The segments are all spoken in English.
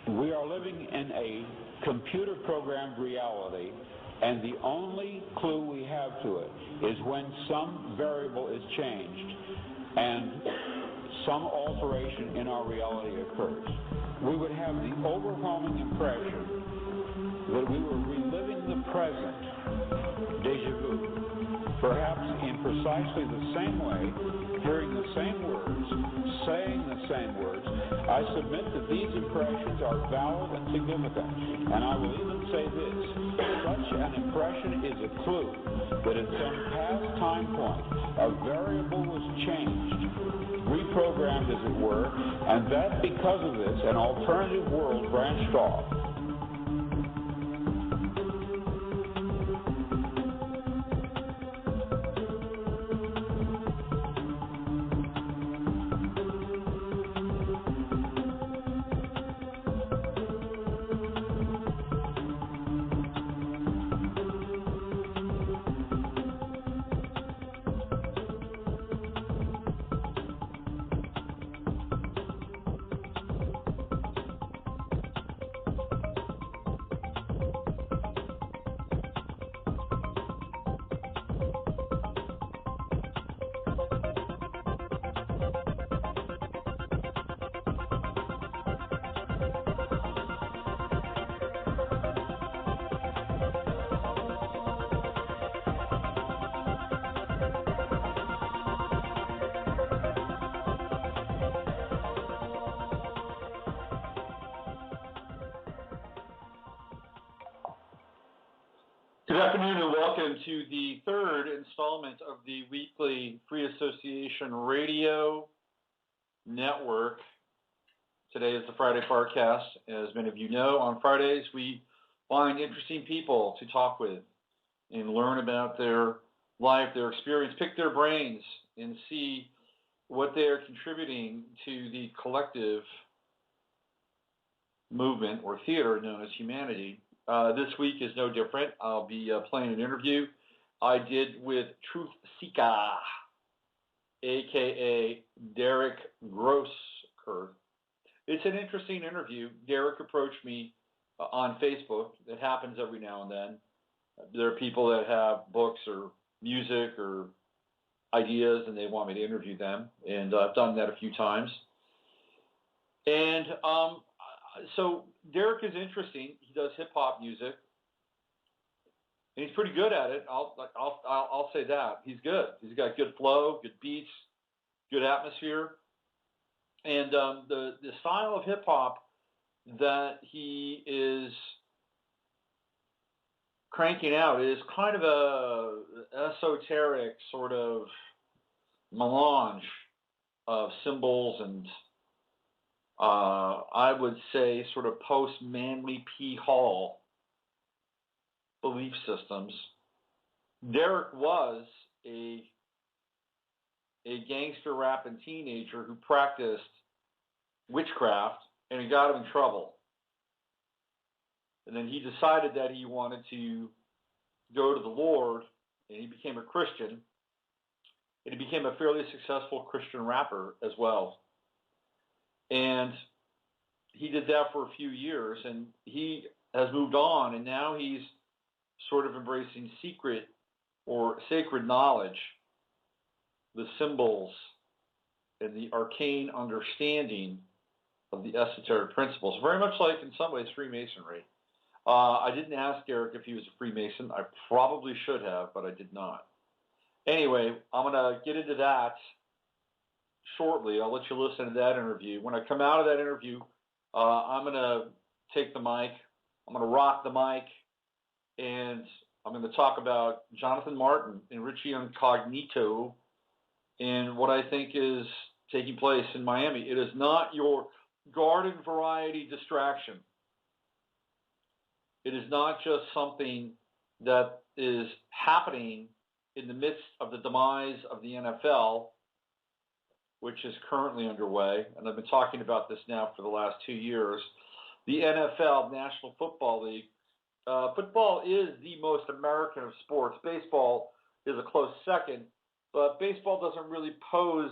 We are living in a computer-programmed reality, and the only clue we have to it is when some variable is changed and some alteration in our reality occurs. We would have the overwhelming impression that we were reliving the present, déjà vu, perhaps in precisely the same way, hearing the same words, saying the same words. I submit that these impressions are valid and significant, and I will even say this: such an impression is a clue that at some past time point a variable was changed, reprogrammed as it were, and that because of this an alternative world branched off. Good afternoon and welcome to the third installment of the weekly Free Association Radio Network. Today is the Friday FARcast. As many of you know, on Fridays we find interesting people to talk with and learn about their life, their experience, pick their brains, and see what they're contributing to the collective movement or theater known as humanity. This week is no different. I'll be playing an interview I did with Truthseekah, a.k.a. Derek Grosskurth. It's an interesting interview. Derek approached me on Facebook. It happens every now and then. There are people that have books or music or ideas, and they want me to interview them, and I've done that a few times. And so Derek is interesting. He does hip hop music, and he's pretty good at it. I'll say that he's good. He's got good flow, good beats, good atmosphere, and the style of hip hop that he is cranking out is kind of a esoteric sort of melange of symbols and I would say sort of post-Manly P. Hall belief systems. Derek was a gangster rapping teenager who practiced witchcraft, and it got him in trouble. And then he decided that he wanted to go to the Lord, and he became a Christian, and he became a fairly successful Christian rapper as well. And he did that for a few years, and he has moved on, and now he's sort of embracing secret or sacred knowledge, the symbols, and the arcane understanding of the esoteric principles, very much like, in some ways, Freemasonry. I didn't ask Derek if he was a Freemason. I probably should have, but I did not. Anyway, I'm going to get into that shortly. I'll let you listen to that interview. When I come out of that interview, I'm going to take the mic. I'm going to rock the mic, and I'm going to talk about Jonathan Martin and Richie Incognito and what I think is taking place in Miami. It is not your garden variety distraction. It is not just something that is happening in the midst of the demise of the NFL, which is currently underway, and I've been talking about this now for the last 2 years. The NFL, National Football League. Football is the most American of sports. Baseball is a close second, but baseball doesn't really pose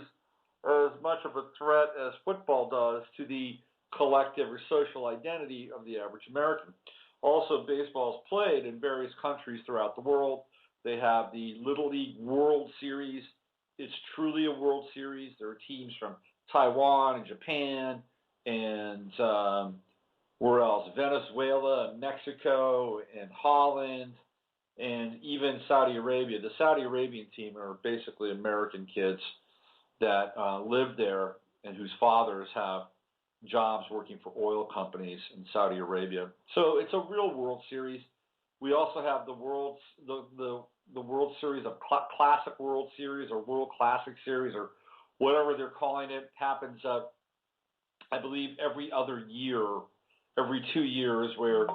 as much of a threat as football does to the collective or social identity of the average American. Also, baseball is played in various countries throughout the world. They have the Little League World Series. It's truly a World Series. There are teams from Taiwan and Japan and where else? Venezuela and Mexico and Holland and even Saudi Arabia. The Saudi Arabian team are basically American kids that live there and whose fathers have jobs working for oil companies in Saudi Arabia. So it's a real World Series. We also have the World Series of Classic World Series or World Classic Series or whatever they're calling it. It happens, I believe, every other year, every 2 years, where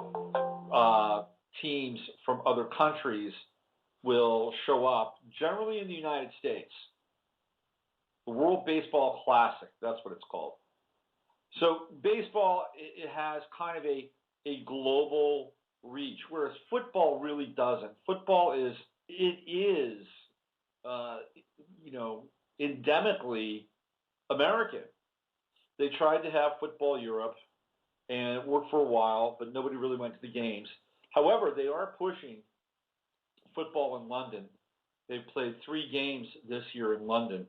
teams from other countries will show up, generally in the United States. The World Baseball Classic, that's what it's called. So baseball, it has kind of a global reach, whereas football really doesn't. Football is endemically American. They tried to have Football Europe, and it worked for a while, but nobody really went to the games. However, they are pushing football in London. They've played 3 games this year in London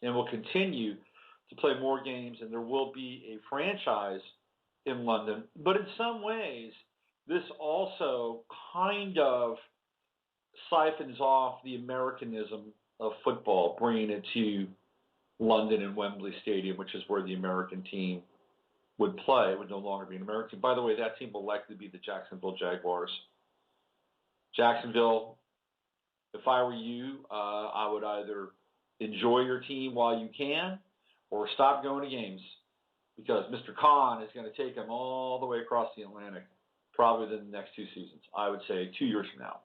and will continue to play more games, and there will be a franchise in London. But in some ways, this also kind of siphons off the Americanism of football, bringing it to London and Wembley Stadium, which is where the American team would play. It would no longer be an American team. By the way, that team will likely be the Jacksonville Jaguars. Jacksonville, if I were you, I would either enjoy your team while you can or stop going to games, because Mr. Khan is going to take them all the way across the Atlantic, probably within the next 2 seasons. I would say 2 years from now.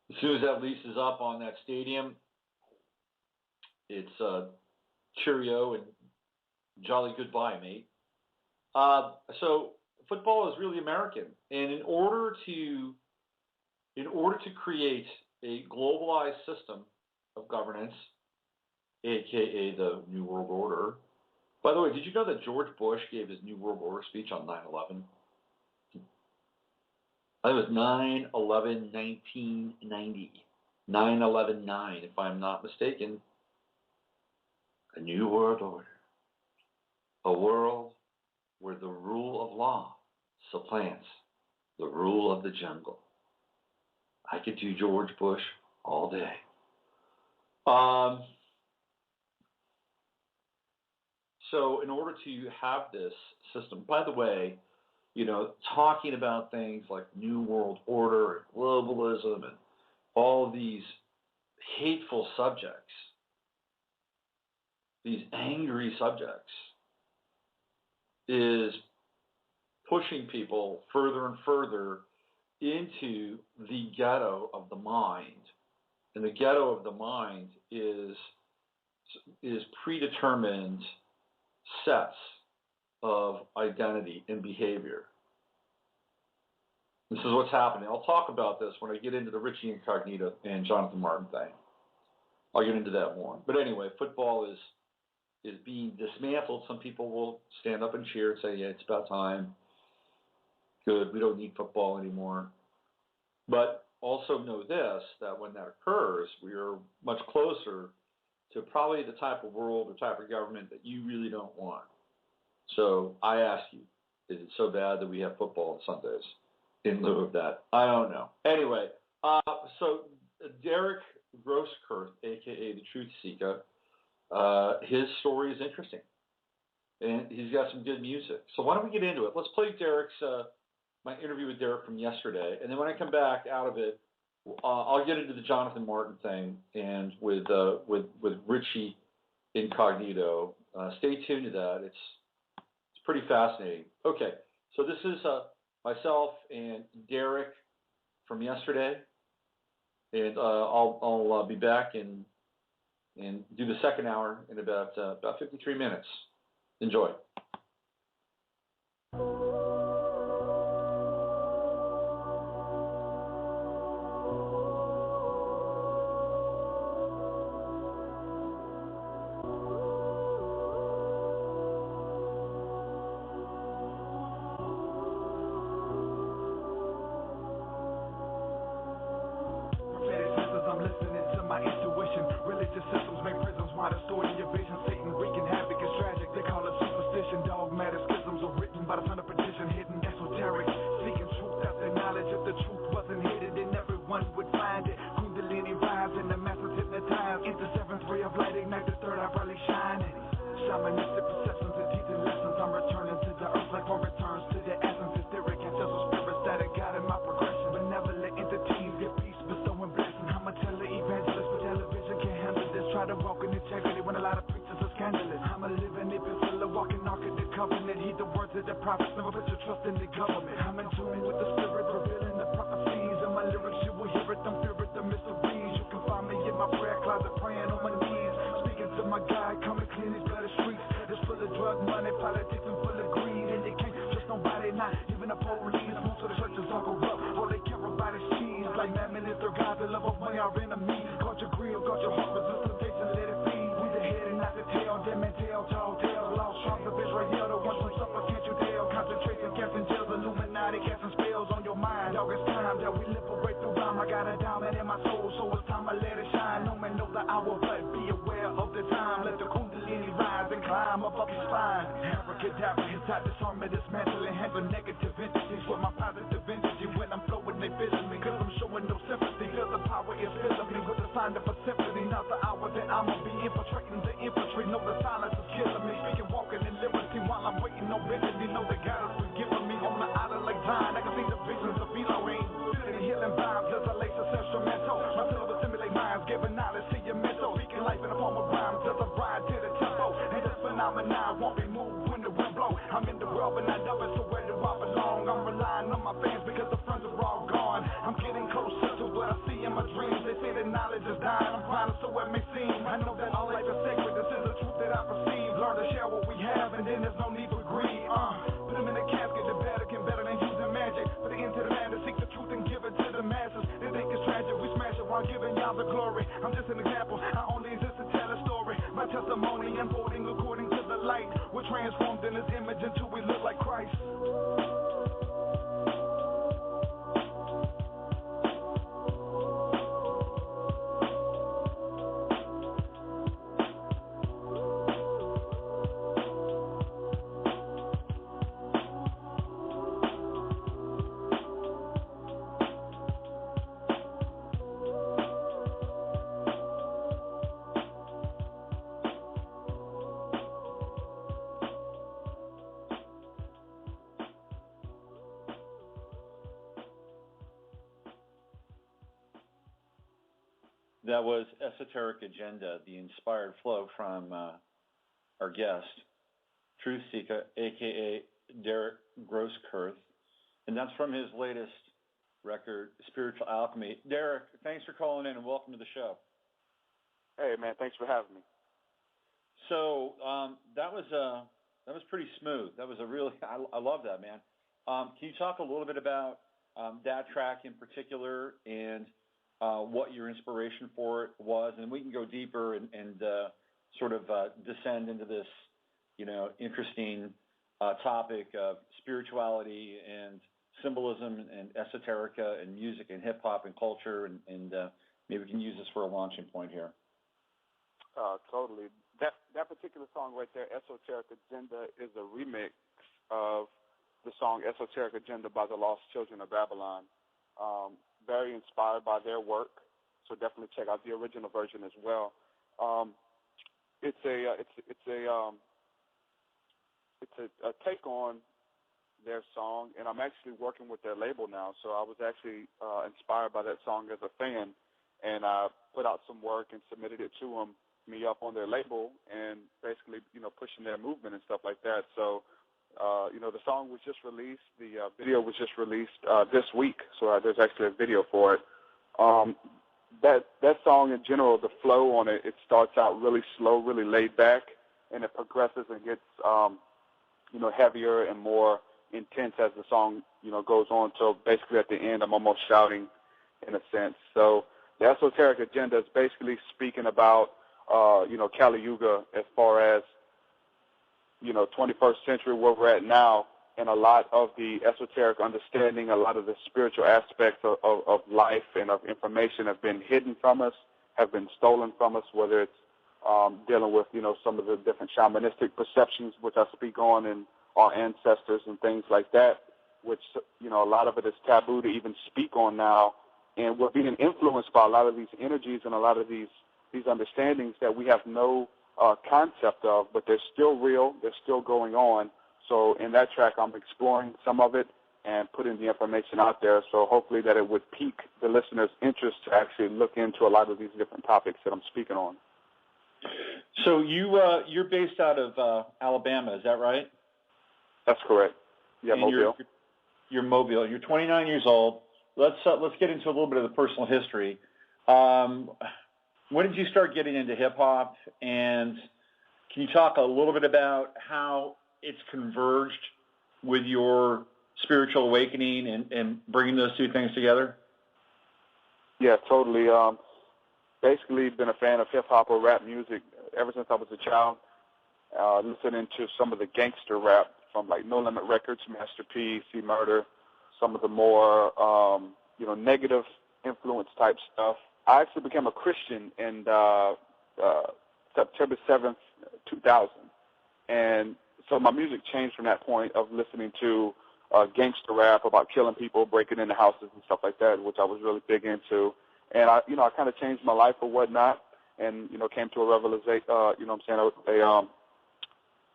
As soon as that lease is up on that stadium, it's cheerio and jolly goodbye, mate. So football is really American, and in order to create a globalized system of governance, aka the New World Order. By the way, did you know that George Bush gave his New World Order speech on 9/11? I think it was 9/11/1990, 9/11/9, if I'm not mistaken. A New World Order, a world where the rule of law supplants the rule of the jungle. I could do George Bush all day. So in order to have this system, by the way, talking about things like New World Order, and globalism, and all these hateful subjects, these angry subjects, is pushing people further and further into the ghetto of the mind. And the ghetto of the mind is predetermined sets of identity and behavior. This is what's happening. I'll talk about this when I get into the Richie Incognito and Jonathan Martin thing. I'll get into that more. But anyway, football is being dismantled. Some people will stand up and cheer and say, yeah, it's about time. Good, we don't need football anymore. But also know this, that when that occurs, we are much closer to probably the type of world or type of government that you really don't want. So I ask you, is it so bad that we have football on Sundays in lieu of that? I don't know. Anyway, so Derek Grosskurth, a.k.a. the Truthseekah, his story is interesting. And he's got some good music. So why don't we get into it? Let's play Derek's, my interview with Derek from yesterday. And then when I come back out of it, I'll get into the Jonathan Martin thing and with Richie Incognito. Stay tuned to that. It's pretty fascinating. Okay, so this is myself and Derek from yesterday, and I'll be back and do the second hour in about 53 minutes. Enjoy. man that heed the words of the prophets. Never put your trust in the government. I'm in tune with the spirit, revealing the prophecies. In my lyrics, you will hear it, I'm fear it, the mysteries. You can find me in my prayer closet, praying on my knees. Speaking to my God, coming clean these bloody streets. It's full of drug money, politics, and full of greed. And they can't trust nobody, not even the police. Most of the churches are corrupt, all they care about is cheese. Like mammon is their God, the love of money, our enemy. Guard your greed, guard your heart, resist temptation, let it feed. We the head and not the tail, them and tail, tall tales. Lost tribes of Israel, the ones from suffer, can't you tell? Concentration camps and jails, Illuminati casting spells on your mind. Dog, it's time that we liberate the rhyme. I got a diamond in my soul, so it's time I let it shine. No man knows the hour, but be aware of the time. Let the kundalini rise and climb up your spine. Abracadabra, his type disarmament, dismantle and handle negative entities with my positive energy. When I'm flowing, they feeling me, cause I'm showing no sympathy. Feel the power is filling me with the sign of a symphony. Now's the hour that I'ma be infiltrating the infantry. Know the silence is killing me. Speaking, walking in liberty while I'm waiting on Benjamin. Know that God is forgiving me on the island like Zion. I can see the visions of Elohim. Feeling healing vibes as I lace a instrumental. My syllabus simulate minds, giving knowledge to your mental. Speaking life in the form of rhymes as I ride to the tempo. And this phenomenon won't be moved when the wind blow. I'm in the world but not of it, so where do I belong? I'm relying on my fans because the friends are all gone. I'm getting closer to what I see in my dreams. They say that knowledge is dying, I'm finding so it may seem. I know that all life is sacred, this is the truth that I perceive. Learn to share what we have and then there's no need for greed. Put them in a casket, the better can better than using magic. Put it into the man to seek the truth and give it to the masses. They think it's tragic, we smash it while giving y'all the glory. I'm just an example, I only exist to tell a story. My testimony unfolding according to the light. We're transformed in his image until we look like Christ. That was Esoteric Agenda, the inspired flow from our guest, Truthseekah, a.k.a. Derek Grosskurth. And that's from his latest record, Spiritual Alchemy. Derek, thanks for calling in and welcome to the show. Hey, man, thanks for having me. So that was pretty smooth. That was a really, I love that, man. Can you talk a little bit about that track in particular and what your inspiration for it was, and we can go deeper and sort of descend into this, interesting topic of spirituality and symbolism and esoterica and music and hip hop and culture, and maybe we can use this for a launching point here. Totally. That particular song right there, Esoteric Agenda, is a remix of the song Esoteric Agenda by the Lost Children of Babylon. Very inspired by their work, so definitely check out the original version as well. It's a take on their song, and I'm actually working with their label now. So I was actually inspired by that song as a fan, and I put out some work and submitted it to me up on their label, and basically pushing their movement and stuff like that. So. The song was just released. The video was just released this week, so there's actually a video for it. That song in general, the flow on it, it starts out really slow, really laid back, and it progresses and gets, heavier and more intense as the song, goes on. So basically at the end, I'm almost shouting in a sense. So the Esoteric Agenda is basically speaking about, Kali Yuga as far as 21st century where we're at now, and a lot of the esoteric understanding, a lot of the spiritual aspects of life and of information have been hidden from us, have been stolen from us, whether it's dealing with, some of the different shamanistic perceptions, which I speak on, and our ancestors and things like that, which, a lot of it is taboo to even speak on now. And we're being influenced by a lot of these energies and a lot of these understandings that we have no concept of, but they're still real, they're still going on. So in that track, I'm exploring some of it and putting the information out there, so hopefully that it would pique the listeners' interest to actually look into a lot of these different topics that I'm speaking on. So you're based out of Alabama, is that right? That's correct. Yeah, and Mobile. You're Mobile. You're 29 years old. Let's get into a little bit of the personal history. When did you start getting into hip hop? And can you talk a little bit about how it's converged with your spiritual awakening and bringing those two things together? Yeah, totally. Basically, been a fan of hip hop or rap music ever since I was a child. Listening to some of the gangster rap from like No Limit Records, Master P, C Murder, some of the more negative influence type stuff. I actually became a Christian in September 7th, 2000, and so my music changed from that point of listening to gangster rap about killing people, breaking into houses and stuff like that, which I was really big into. And I kind of changed my life or whatnot, and came to a revelation,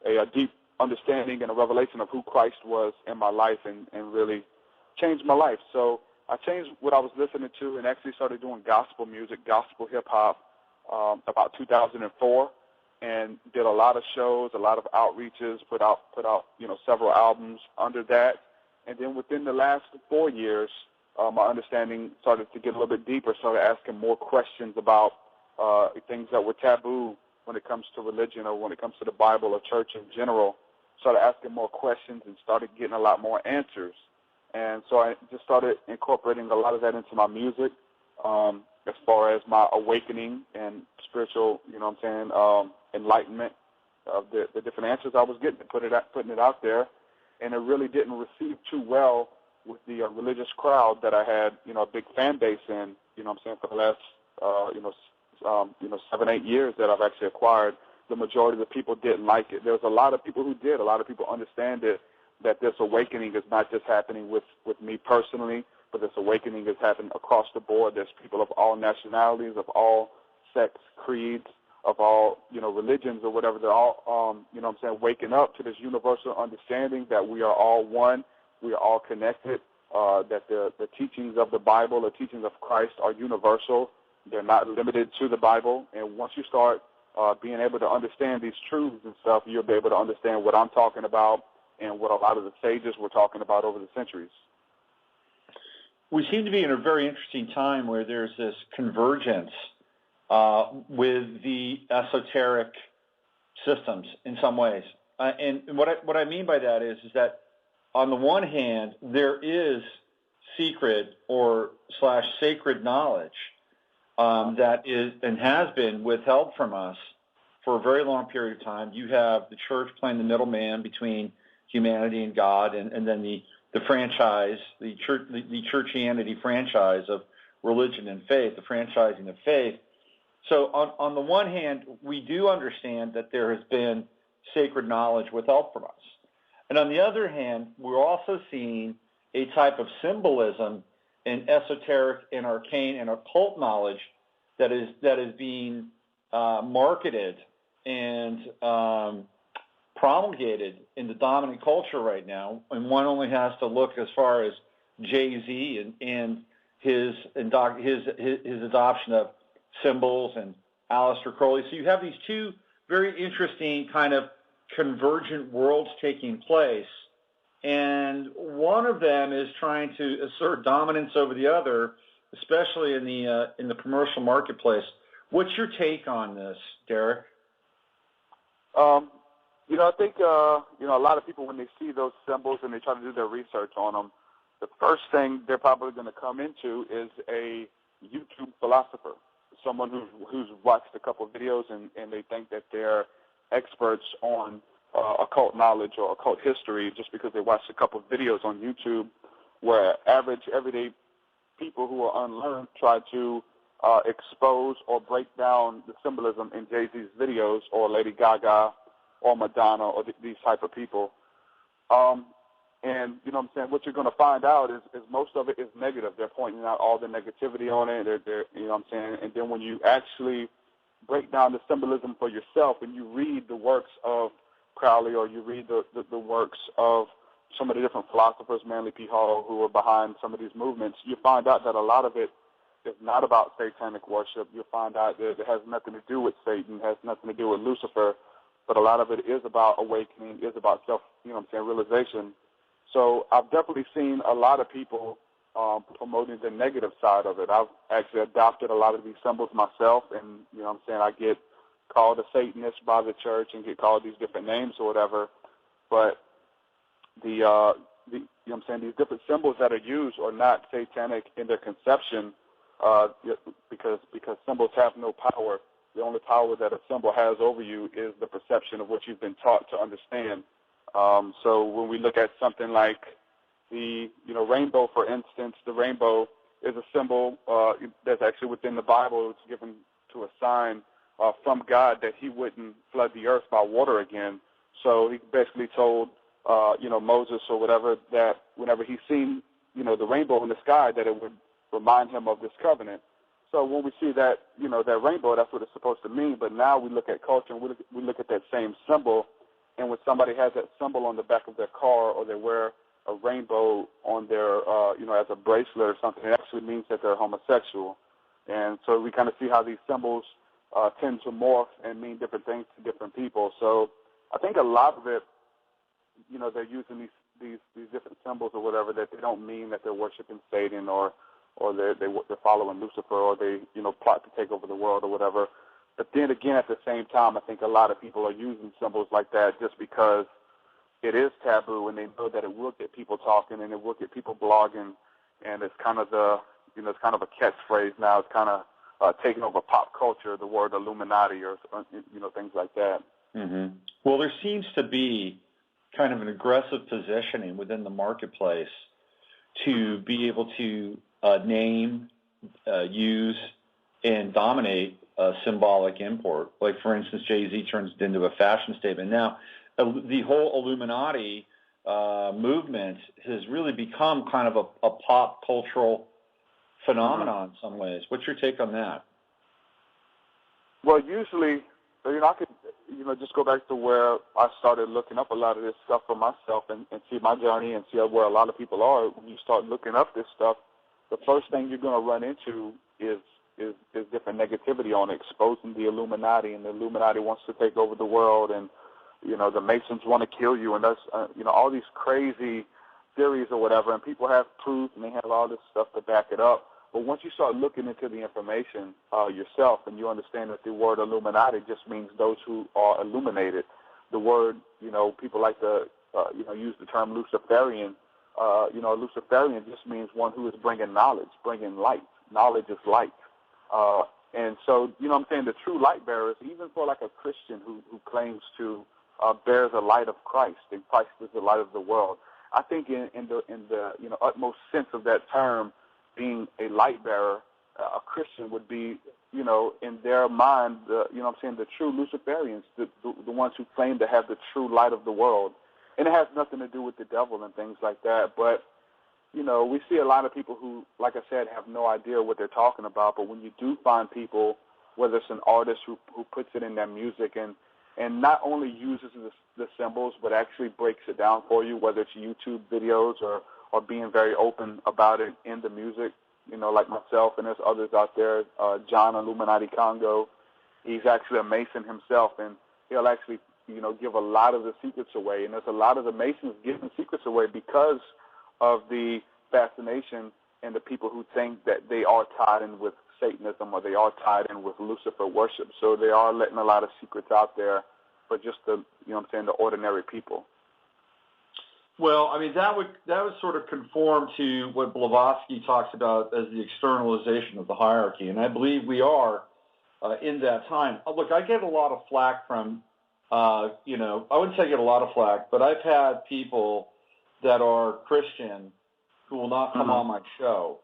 a deep understanding and a revelation of who Christ was in my life, and really changed my life. So I changed what I was listening to and actually started doing gospel music, gospel hip hop, about 2004, and did a lot of shows, a lot of outreaches, put out several albums under that. And then within the last 4 years, my understanding started to get a little bit deeper, started asking more questions about things that were taboo when it comes to religion or when it comes to the Bible or church in general. Started asking more questions and started getting a lot more answers. And so I just started incorporating a lot of that into my music, as far as my awakening and spiritual, enlightenment of the different answers I was getting, putting it out there. And it really didn't receive too well with the religious crowd that I had, a big fan base in, for the last, 7-8 years that I've actually acquired. The majority of the people didn't like it. There was a lot of people who did. A lot of people understand it, that this awakening is not just happening with me personally, but this awakening is happening across the board. There's people of all nationalities, of all sects, creeds, of all, religions or whatever. They're all, waking up to this universal understanding that we are all one, we are all connected, that the teachings of the Bible, the teachings of Christ are universal. They're not limited to the Bible. And once you start being able to understand these truths and stuff, you'll be able to understand what I'm talking about and what a lot of the sages were talking about over the centuries. We seem to be in a very interesting time where there's this convergence with the esoteric systems in some ways. And what I mean by that is that on the one hand, there is secret or / sacred knowledge that is and has been withheld from us for a very long period of time. You have the church playing the middleman between humanity and God, and then the franchise, the churchianity franchise of religion and faith, the franchising of faith. So on the one hand, we do understand that there has been sacred knowledge withheld from us. And on the other hand, we're also seeing a type of symbolism in esoteric and arcane and occult knowledge that is being marketed and promulgated in the dominant culture right now. And one only has to look as far as Jay-Z and his adoption of symbols and Aleister Crowley. So you have these two very interesting kind of convergent worlds taking place, and one of them is trying to assert dominance over the other, especially in the commercial marketplace. What's your take on this, Derek? I think a lot of people, when they see those symbols and they try to do their research on them, the first thing they're probably going to come into is a YouTube philosopher, someone who's watched a couple of videos and they think that they're experts on occult knowledge or occult history just because they watched a couple of videos on YouTube, where average, everyday people who are unlearned try to expose or break down the symbolism in Jay-Z's videos or Lady Gaga or Madonna or these type of people. And, what you're going to find out is most of it is negative. They're pointing out all the negativity on it. And then when you actually break down the symbolism for yourself and you read the works of Crowley or you read the works of some of the different philosophers, Manly P. Hall, who are behind some of these movements, you find out that a lot of it is not about satanic worship. You'll find out that it has nothing to do with Satan, has nothing to do with Lucifer, but a lot of it is about awakening, is about self, realization. So I've definitely seen a lot of people promoting the negative side of it. I've actually adopted a lot of these symbols myself, and I get called a Satanist by the church and get called these different names or whatever. But these different symbols that are used are not satanic in their conception, because symbols have no power. The only power that a symbol has over you is the perception of what you've been taught to understand. So when we look at something like the rainbow, for instance, the rainbow is a symbol that's actually within the Bible. It's given to a sign from God that he wouldn't flood the earth by water again. So he basically told Moses or whatever that whenever he seen the rainbow in the sky, that it would remind him of this covenant. So when we see that that rainbow, that's what it's supposed to mean. But now we look at culture and we look at that same symbol, and when somebody has that symbol on the back of their car, or they wear a rainbow on their as a bracelet or something, it actually means that they're homosexual. And so we kind of see how these symbols tend to morph and mean different things to different people. So I think a lot of it, they're using these different symbols or whatever, that they don't mean that they're worshiping Satan or they're following Lucifer, or they plot to take over the world or whatever. But then again, at the same time, I think a lot of people are using symbols like that just because it is taboo, and they know that it will get people talking and it will get people blogging, and it's kind of it's kind of a catchphrase now. It's kind of taking over pop culture, the word Illuminati or things like that. Mm-hmm. Well, there seems to be kind of an aggressive positioning within the marketplace to be able to name, use, and dominate a symbolic import. Like, for instance, Jay-Z turns it into a fashion statement. Now, the whole Illuminati movement has really become kind of a pop cultural phenomenon in some ways. What's your take on that? Well, usually, I could, just go back to where I started looking up a lot of this stuff for myself and see my journey and see where a lot of people are. When you start looking up this stuff, the first thing you're going to run into is different negativity on it, exposing the Illuminati, and the Illuminati wants to take over the world, and the Masons want to kill you, and that's all these crazy theories or whatever, and people have proof and they have all this stuff to back it up. But once you start looking into the information yourself, and you understand that the word Illuminati just means those who are illuminated. The word, people like to use the term Luciferian. Luciferian just means one who is bringing knowledge, bringing light. Knowledge is light. And so, the true light bearers, even for like a Christian who claims to bear the light of Christ, and Christ is the light of the world, I think in the utmost sense of that term, being a light bearer, a Christian would be, in their mind, the true Luciferians, the ones who claim to have the true light of the world. And it has nothing to do with the devil and things like that. But, we see a lot of people who, like I said, have no idea what they're talking about. But when you do find people, whether it's an artist who puts it in their music and not only uses the symbols, but actually breaks it down for you, whether it's YouTube videos or being very open about it in the music, like myself, and there's others out there, John Illuminati Congo. He's actually a Mason himself, and he'll actually, give a lot of the secrets away. And there's a lot of the Masons giving secrets away because of the fascination and the people who think that they are tied in with Satanism or they are tied in with Lucifer worship. So they are letting a lot of secrets out there for just the ordinary people. Well, I mean, that would sort of conform to what Blavatsky talks about as the externalization of the hierarchy, and I believe we are in that time. Look, I get a lot of flack from, I wouldn't say I get a lot of flack, but I've had people that are Christian who will not come on my show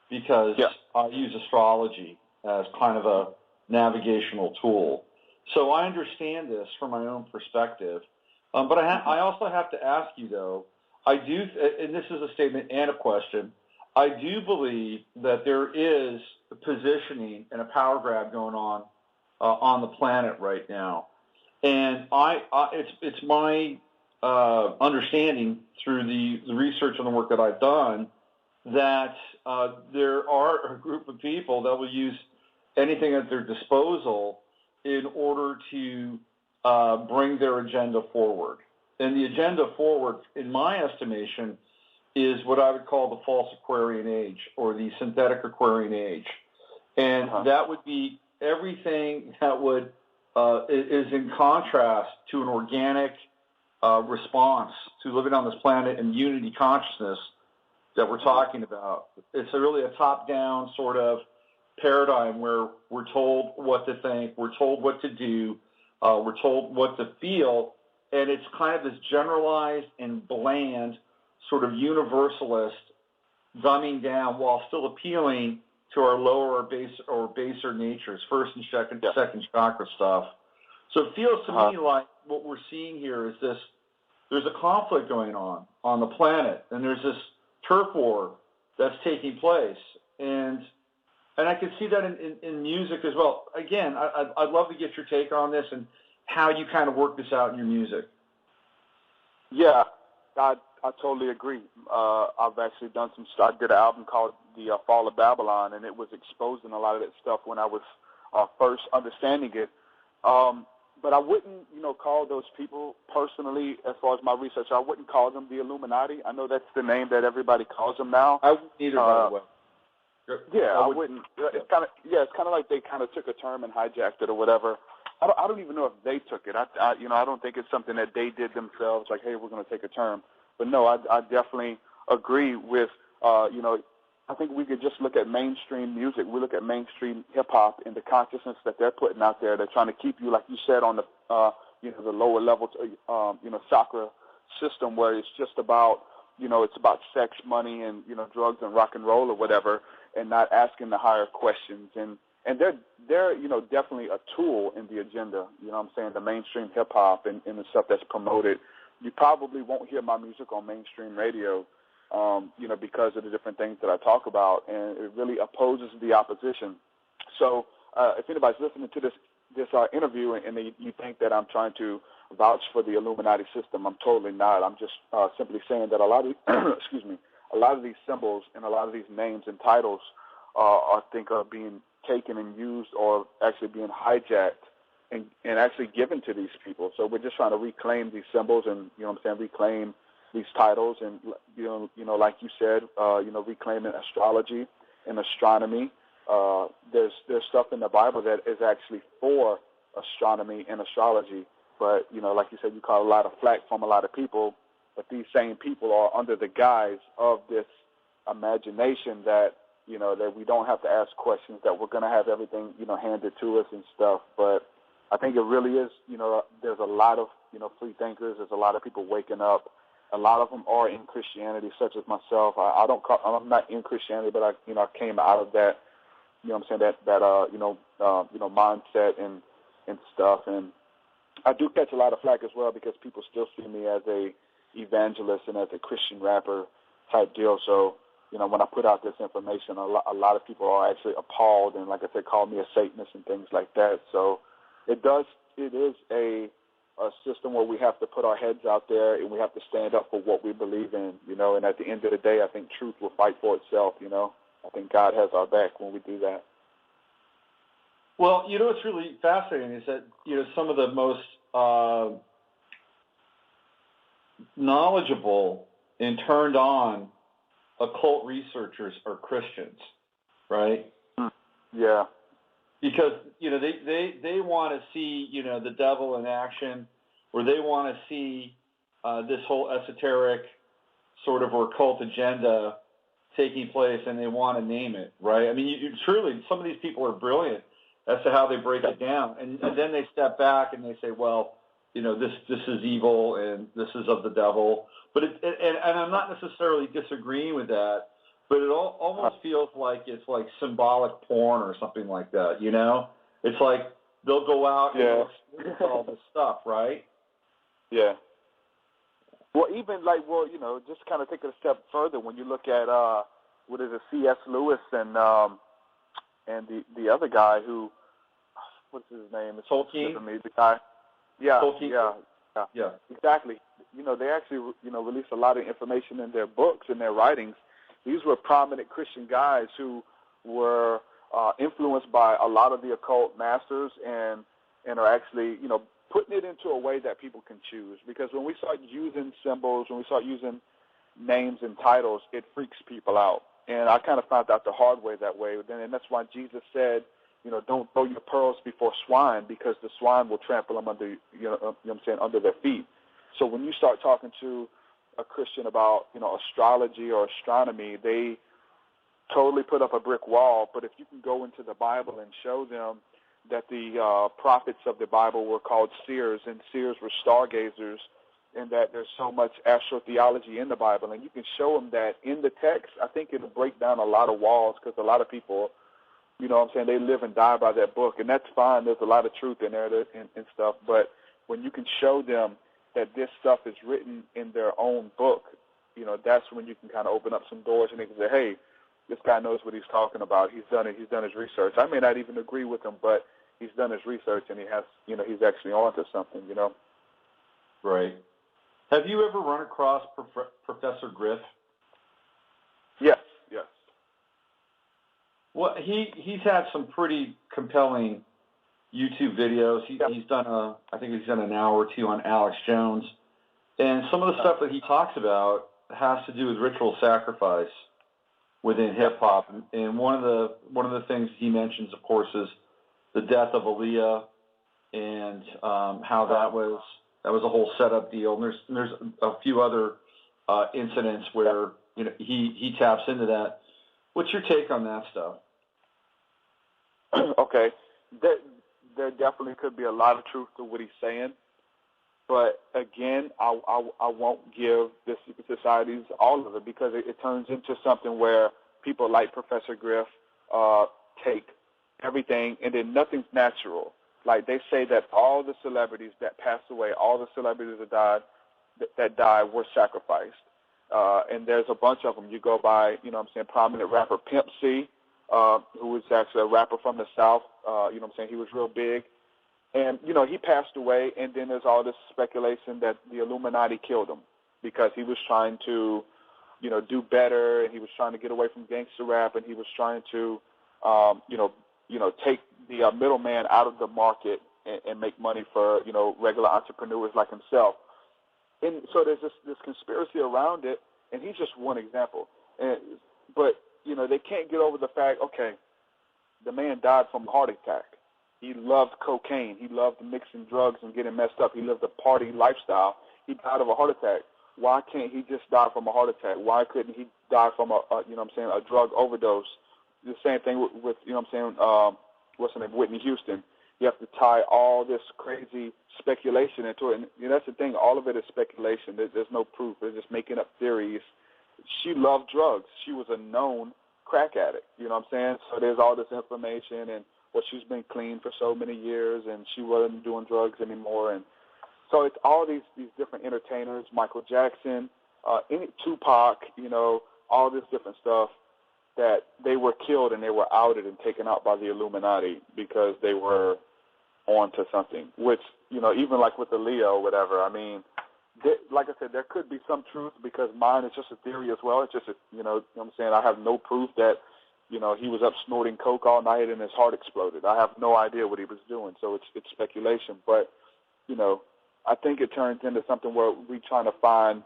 because I use astrology as kind of a navigational tool. So I understand this from my own perspective. But I also have to ask you, though, I do, and this is a statement and a question, I do believe that there is a positioning and a power grab going on the planet right now. And it's my understanding through the research and the work that I've done that there are a group of people that will use anything at their disposal in order to bring their agenda forward. And the agenda forward, in my estimation, is what I would call the false Aquarian age or the synthetic Aquarian age. And that would be everything that would is in contrast to an organic response to living on this planet and unity consciousness that we're talking about. It's really a top-down sort of paradigm where we're told what to think, we're told what to do, we're told what to feel, and it's kind of this generalized and bland sort of universalist dumbing down while still appealing to our lower or baser natures, first and second chakra stuff. So it feels to me like what we're seeing here is this, there's a conflict going on the planet, and there's this turf war that's taking place. And I can see that in music as well. Again, I'd love to get your take on this and how you kind of work this out in your music. Yeah, I totally agree. I've actually done I did an album called The Fall of Babylon, and it was exposing a lot of that stuff when I was first understanding it. But I wouldn't, call those people personally, as far as my research, I wouldn't call them the Illuminati. I know that's the name that everybody calls them now. I wouldn't either, by the way. Yeah, I wouldn't. It's kind of like they kind of took a term and hijacked it or whatever. I don't even know if they took it. I don't think it's something that they did themselves. Like, hey, we're going to take a term. But no, I definitely agree with. I think we could just look at mainstream music. We look at mainstream hip hop and the consciousness that they're putting out there. They're trying to keep you, like you said, on the the lower level, chakra system where it's just about it's about sex, money, and drugs and rock and roll or whatever, and not asking the higher questions. And they're definitely a tool in the agenda. I'm saying, the mainstream hip hop and the stuff that's promoted. You probably won't hear my music on mainstream radio, because of the different things that I talk about, and it really opposes the opposition. So if anybody's listening to this interview and you think that I'm trying to vouch for the Illuminati system, I'm totally not. I'm just simply saying that a lot of a lot of these symbols and a lot of these names and titles I think are being taken and used or actually being hijacked and actually given to these people. So we're just trying to reclaim these symbols and reclaim these titles and like you said, reclaiming astrology and astronomy. There's stuff in the Bible that is actually for astronomy and astrology, but like you said, you caught a lot of flack from a lot of people. But these same people are under the guise of this imagination that that we don't have to ask questions, that we're going to have everything handed to us and stuff. But I think it really is. There's a lot of free thinkers. There's a lot of people waking up. A lot of them are in Christianity, such as myself. I'm not in Christianity, but I came out of that. That mindset and stuff. And I do catch a lot of flack as well because people still see me as a evangelist and as a Christian rapper type deal. So when I put out this information, a lot of people are actually appalled and, like I said, call me a Satanist and things like that. So it is a system where we have to put our heads out there and we have to stand up for what we believe in, and at the end of the day, I think truth will fight for itself, I think God has our back when we do that. Well, what's really fascinating is that, some of the most knowledgeable and turned on occult researchers are Christians, right? Yeah. Because, they want to see, the devil in action, or they want to see this whole esoteric sort of or occult agenda taking place, and they want to name it, right? I mean, truly, some of these people are brilliant as to how they break it down. And then they step back and they say, well, this is evil and this is of the devil. But and I'm not necessarily disagreeing with that, but it almost feels like it's like symbolic porn or something like that, It's like they'll go out and experience all this stuff, right? Yeah. Well, even just kind of take it a step further when you look at C.S. Lewis and the other guy who, what's his name? It's Tolkien. The guy. Yeah. Tolkien. Yeah. Exactly. They actually release a lot of information in their books and their writings. These were prominent Christian guys who were influenced by a lot of the occult masters and are actually putting it into a way that people can choose. Because when we start using symbols, when we start using names and titles, it freaks people out. And I kind of found out the hard way that way. And that's why Jesus said, don't throw your pearls before swine, because the swine will trample them under, under their feet. So when you start talking to a Christian about, astrology or astronomy, they totally put up a brick wall. But if you can go into the Bible and show them that the prophets of the Bible were called seers, and seers were stargazers, and that there's so much astrotheology in the Bible, and you can show them that in the text, I think it'll break down a lot of walls, because a lot of people, they live and die by that book, and that's fine. There's a lot of truth in there and stuff, but when you can show them that this stuff is written in their own book, that's when you can kind of open up some doors, and they can say, hey, this guy knows what he's talking about. He's done it. He's done his research. I may not even agree with him, but he's done his research, and he has, he's actually onto something, Right. Have you ever run across Professor Griff? Yes. Well, he's had some pretty compelling YouTube videos. He's done I think he's done an hour or two on Alex Jones, and some of the stuff that he talks about has to do with ritual sacrifice within hip hop. And one of the things he mentions, of course, is the death of Aaliyah, and how that was a whole setup deal. And there's a few other incidents where he taps into that. What's your take on that stuff? Okay, there definitely could be a lot of truth to what he's saying, but again, I won't give the secret societies all of it, because it turns into something where people like Professor Griff take everything, and then nothing's natural. Like they say that all the celebrities that passed away, all the celebrities that died were sacrificed. And there's a bunch of them. You go by, prominent rapper Pimp C, who was actually a rapper from the South. He was real big. And, he passed away, and then there's all this speculation that the Illuminati killed him because he was trying to, do better, and he was trying to get away from gangster rap, and he was trying to, take the middleman out of the market and make money for, regular entrepreneurs like himself. And so there's this conspiracy around it, and he's just one example. But, they can't get over the fact, okay, the man died from a heart attack. He loved cocaine. He loved mixing drugs and getting messed up. He lived a party lifestyle. He died of a heart attack. Why can't he just die from a heart attack? Why couldn't he die from a drug overdose? The same thing with what's her name, Whitney Houston. You have to tie all this crazy speculation into it. And that's the thing. All of it is speculation. There's no proof. They're just making up theories. She loved drugs. She was a known crack addict. So there's all this information, and she's been clean for so many years, and she wasn't doing drugs anymore. And so it's all these different entertainers, Michael Jackson, Tupac, all this different stuff, that they were killed and they were outed and taken out by the Illuminati because they were on to something, which, even like with the Leo or whatever, like I said, there could be some truth, because mine is just a theory as well. It's just, I have no proof that, he was up snorting coke all night and his heart exploded. I have no idea what he was doing, so it's speculation. But, I think it turns into something where we're trying to find,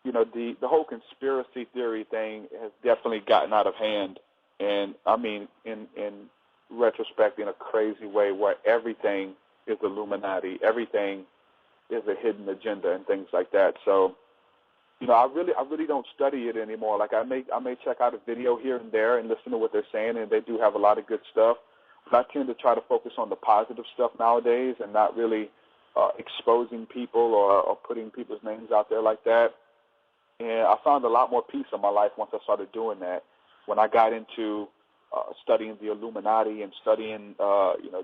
the whole conspiracy theory thing has definitely gotten out of hand. And, in retrospect, in a crazy way, where everything is Illuminati, everything is a hidden agenda and things like that. So, I really don't study it anymore. Like I may check out a video here and there and listen to what they're saying, and they do have a lot of good stuff. But I tend to try to focus on the positive stuff nowadays, and not really exposing people or putting people's names out there like that. And I found a lot more peace in my life once I started doing that. When I got into studying the Illuminati and studying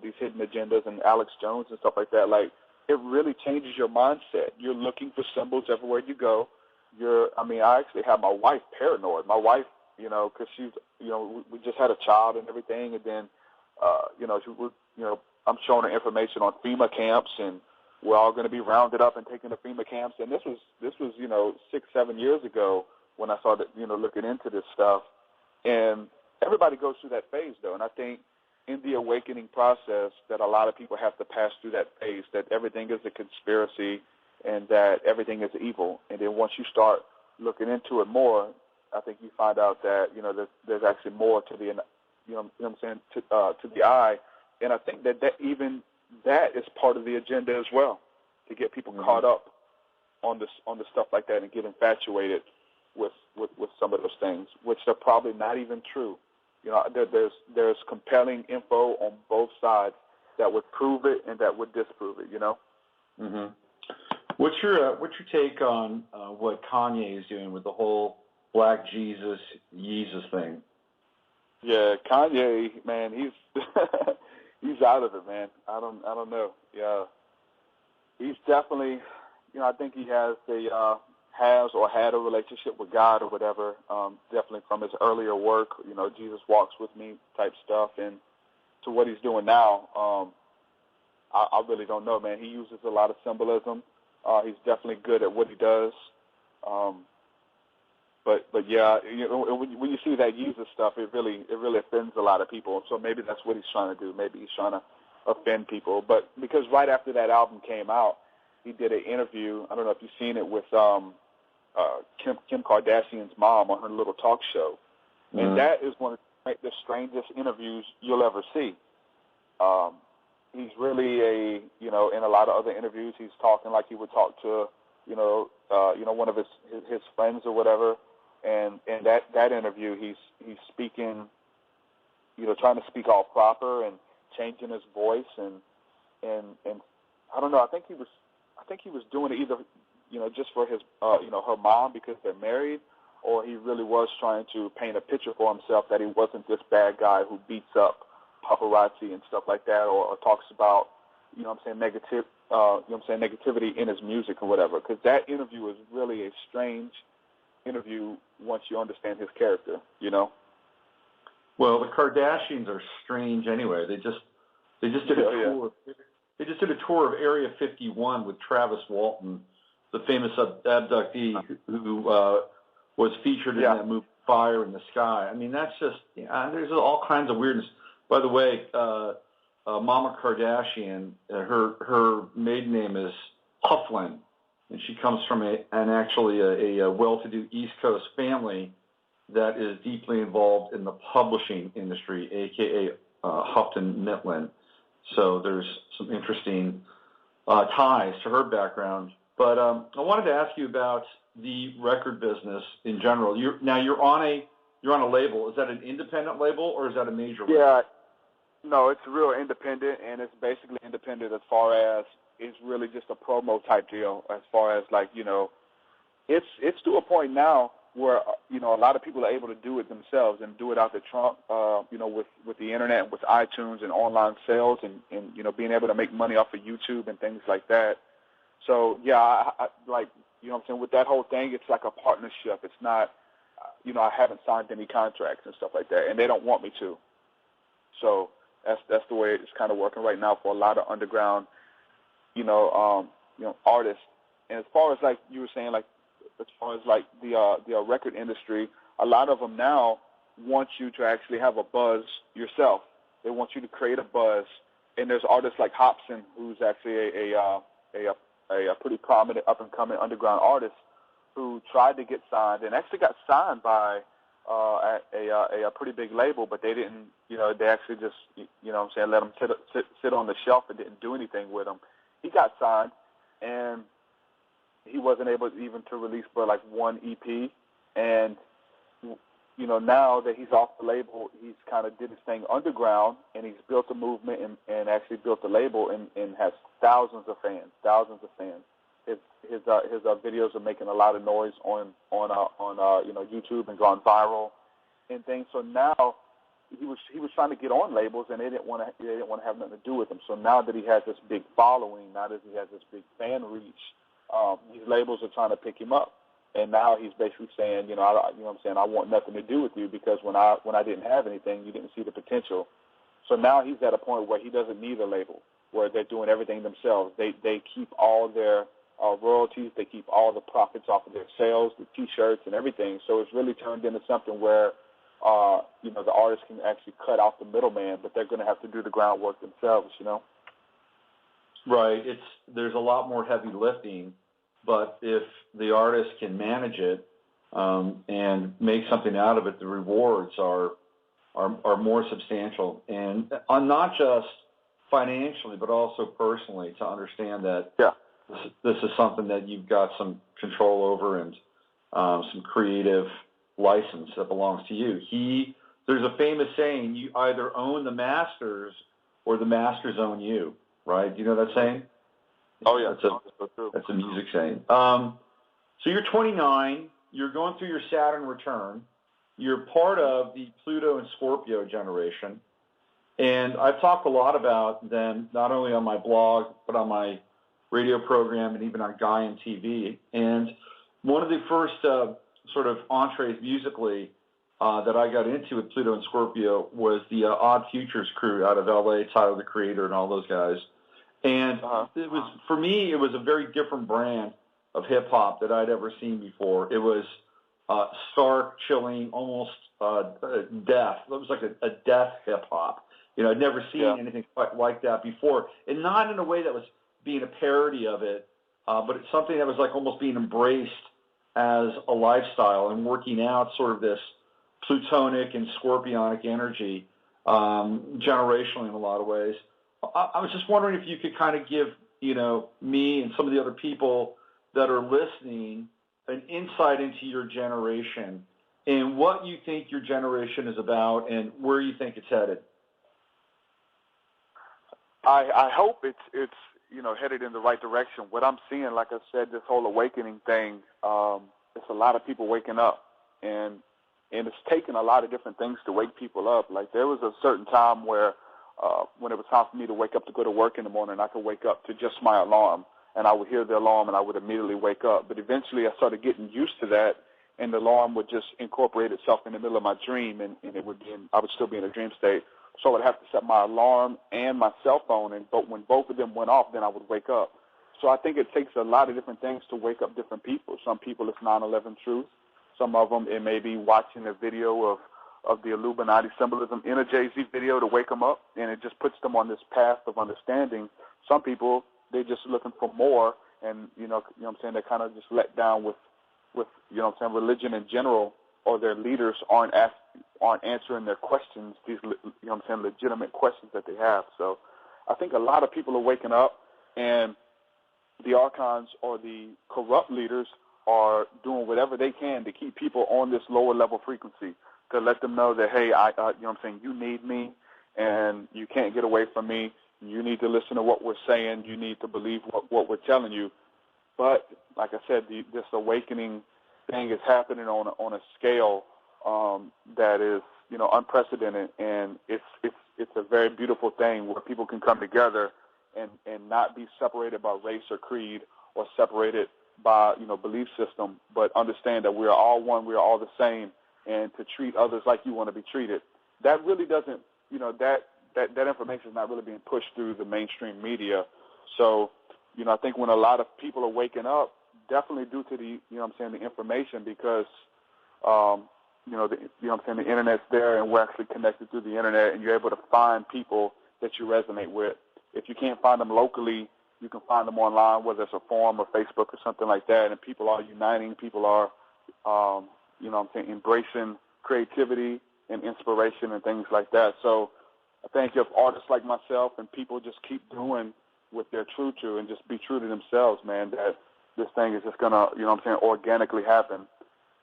these hidden agendas and Alex Jones and stuff like that, like, it really changes your mindset. You're looking for symbols everywhere you go. I actually have my wife paranoid. My wife, because she's, we just had a child and everything, and then, I'm showing her information on FEMA camps, and we're all going to be rounded up and taken to FEMA camps. And this was 6-7 years ago when I started, looking into this stuff. And everybody goes through that phase, though. And I think, in the awakening process that a lot of people have to pass through that phase, that everything is a conspiracy and that everything is evil. And then once you start looking into it more, I think you find out that, there's actually more to the, to the eye. And I think that even that is part of the agenda as well, to get people caught up on the stuff like that and get infatuated with some of those things, which are probably not even true. There's compelling info on both sides that would prove it and that would disprove it. Mm-hmm. What's your take on what Kanye is doing with the whole Black Jesus thing? Yeah, Kanye, man, he's he's out of it, man. I don't know. Yeah, he's definitely, I think he has or had a relationship with God or whatever. Definitely from his earlier work, Jesus Walks With Me type stuff, and to what he's doing now, I really don't know, man. He uses a lot of symbolism. He's definitely good at what he does. But yeah, when you see that Jesus stuff, it really offends a lot of people. So maybe that's what he's trying to do. Maybe he's trying to offend people. But because right after that album came out, he did an interview. I don't know if you've seen it with Kim Kardashian's mom on her little talk show, and that is one of the strangest interviews you'll ever see. He's really in a lot of other interviews, he's talking like he would talk to one of his friends or whatever. And that interview, he's speaking, trying to speak all proper and changing his voice and I don't know. I think he was doing it either, just for his, her mom because they're married, or he really was trying to paint a picture for himself that he wasn't this bad guy who beats up paparazzi and stuff like that, or talks about, negativity in his music or whatever. Because that interview is really a strange interview once you understand his character, Well, the Kardashians are strange anyway. They just did a tour. Yeah. They just did a tour of Area 51 with Travis Walton, the famous abductee who was featured in that movie Fire in the Sky. I mean, that's just there's all kinds of weirdness. By the way, Mama Kardashian, her maiden name is Hufflin, and she comes from a well-to-do East Coast family that is deeply involved in the publishing industry, a.k.a. Houghton Mifflin. So there's some interesting ties to her background. But I wanted to ask you about the record business in general. You're on a label. Is that an independent label or is that a major label? Yeah, no, it's real independent, and it's basically independent as far as it's really just a promo type deal. As far as it's to a point now where a lot of people are able to do it themselves and do it out the trunk, with the internet, with iTunes and online sales, and being able to make money off of YouTube and things like that. So yeah, I with that whole thing, it's like a partnership. It's not, I haven't signed any contracts and stuff like that, and they don't want me to. So that's the way it's kind of working right now for a lot of underground, artists. And as far as you were saying, as far as the record industry, a lot of them now want you to actually have a buzz yourself. They want you to create a buzz. And there's artists like Hobson, who's actually a pretty prominent up-and-coming underground artist who tried to get signed and actually got signed by a pretty big label, but they didn't, they actually just, let him sit on the shelf and didn't do anything with him. He got signed, and he wasn't able even to release but one EP, and now that he's off the label, he's kind of did his thing underground, and he's built a movement and actually built a label and has thousands of fans. His videos are making a lot of noise on YouTube and gone viral and things. So now he was trying to get on labels, and they didn't want to have nothing to do with him. So now that he has this big following, now that he has this big fan reach, these labels are trying to pick him up. And now he's basically saying, I want nothing to do with you because when I didn't have anything, you didn't see the potential. So now he's at a point where he doesn't need a label, where they're doing everything themselves. They keep all their royalties, they keep all the profits off of their sales, the T-shirts and everything. So it's really turned into something where the artist can actually cut out the middleman, but they're going to have to do the groundwork themselves, Right. There's a lot more heavy lifting, but if the artist can manage it and make something out of it, the rewards are more substantial, and not just financially, but also personally, to understand that this is something that you've got some control over and some creative license that belongs to you. There's a famous saying: you either own the masters or the masters own you. Right? Do you know that saying? Oh yeah, that's a music saying. So you're 29. You're going through your Saturn return. You're part of the Pluto and Scorpio generation. And I've talked a lot about them, not only on my blog, but on my radio program and even on Gaian TV. And one of the first sort of entrees musically that I got into with Pluto and Scorpio was the Odd Futures crew out of LA, Tyler the Creator and all those guys. And it was, for me, it was a very different brand of hip-hop that I'd ever seen before. It was stark, chilling, almost death. It was like a death hip-hop. I'd never seen anything quite like that before. And not in a way that was being a parody of it, but it's something that was like almost being embraced as a lifestyle and working out sort of this plutonic and scorpionic energy generationally in a lot of ways. I was just wondering if you could kind of give, me and some of the other people that are listening an insight into your generation and what you think your generation is about and where you think it's headed. I hope it's headed in the right direction. What I'm seeing, like I said, this whole awakening thing, it's a lot of people waking up, and it's taken a lot of different things to wake people up. Like there was a certain time where when it was time for me to wake up to go to work in the morning, I could wake up to just my alarm, and I would hear the alarm, and I would immediately wake up. But eventually I started getting used to that, and the alarm would just incorporate itself in the middle of my dream, and I would still be in a dream state. So I would have to set my alarm and my cell phone, but when both of them went off, then I would wake up. So I think it takes a lot of different things to wake up different people. Some people it's 9/11 truth. Some of them it may be watching a video of the Illuminati symbolism in a Jay-Z video to wake them up, and it just puts them on this path of understanding. Some people, they're just looking for more, and you know what I'm saying, they're kind of just let down with religion in general, or their leaders aren't answering their questions, these legitimate questions that they have. So I think a lot of people are waking up, and the archons or the corrupt leaders are doing whatever they can to keep people on this lower level frequency, to let them know that, hey, you need me, and you can't get away from me. You need to listen to what we're saying. You need to believe what we're telling you. But like I said, this awakening thing is happening on a scale that is unprecedented, and it's a very beautiful thing where people can come together and not be separated by race or creed or separated by belief system, but understand that we are all one, we are all the same, and to treat others like you want to be treated. That really doesn't, that information is not really being pushed through the mainstream media. So, I think when a lot of people are waking up, definitely due to the, the information, because, the internet's there, and we're actually connected through the internet, and you're able to find people that you resonate with. If you can't find them locally, you can find them online, whether it's a forum or Facebook or something like that, and people are uniting, people are, embracing creativity and inspiration and things like that. So I think if artists like myself and people just keep doing what they're true to and just be true to themselves, man, that this thing is just going to, organically happen,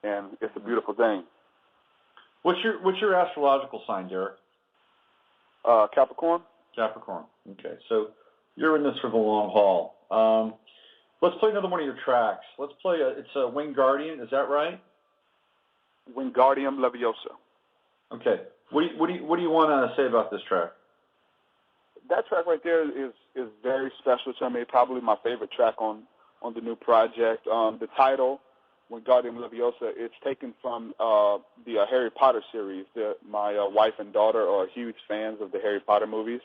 and it's a beautiful thing. What's your astrological sign, Derek? Capricorn. Capricorn. Okay, so you're in this for the long haul. Let's play another one of your tracks. Let's play it's a Wingardium. Is that right? Wingardium Leviosa. Okay. What do you want to say about this track? That track right there is very special to me. Probably my favorite track on the new project. The title, Wingardium Leviosa, it's taken from the Harry Potter series. My wife and daughter are huge fans of the Harry Potter movies,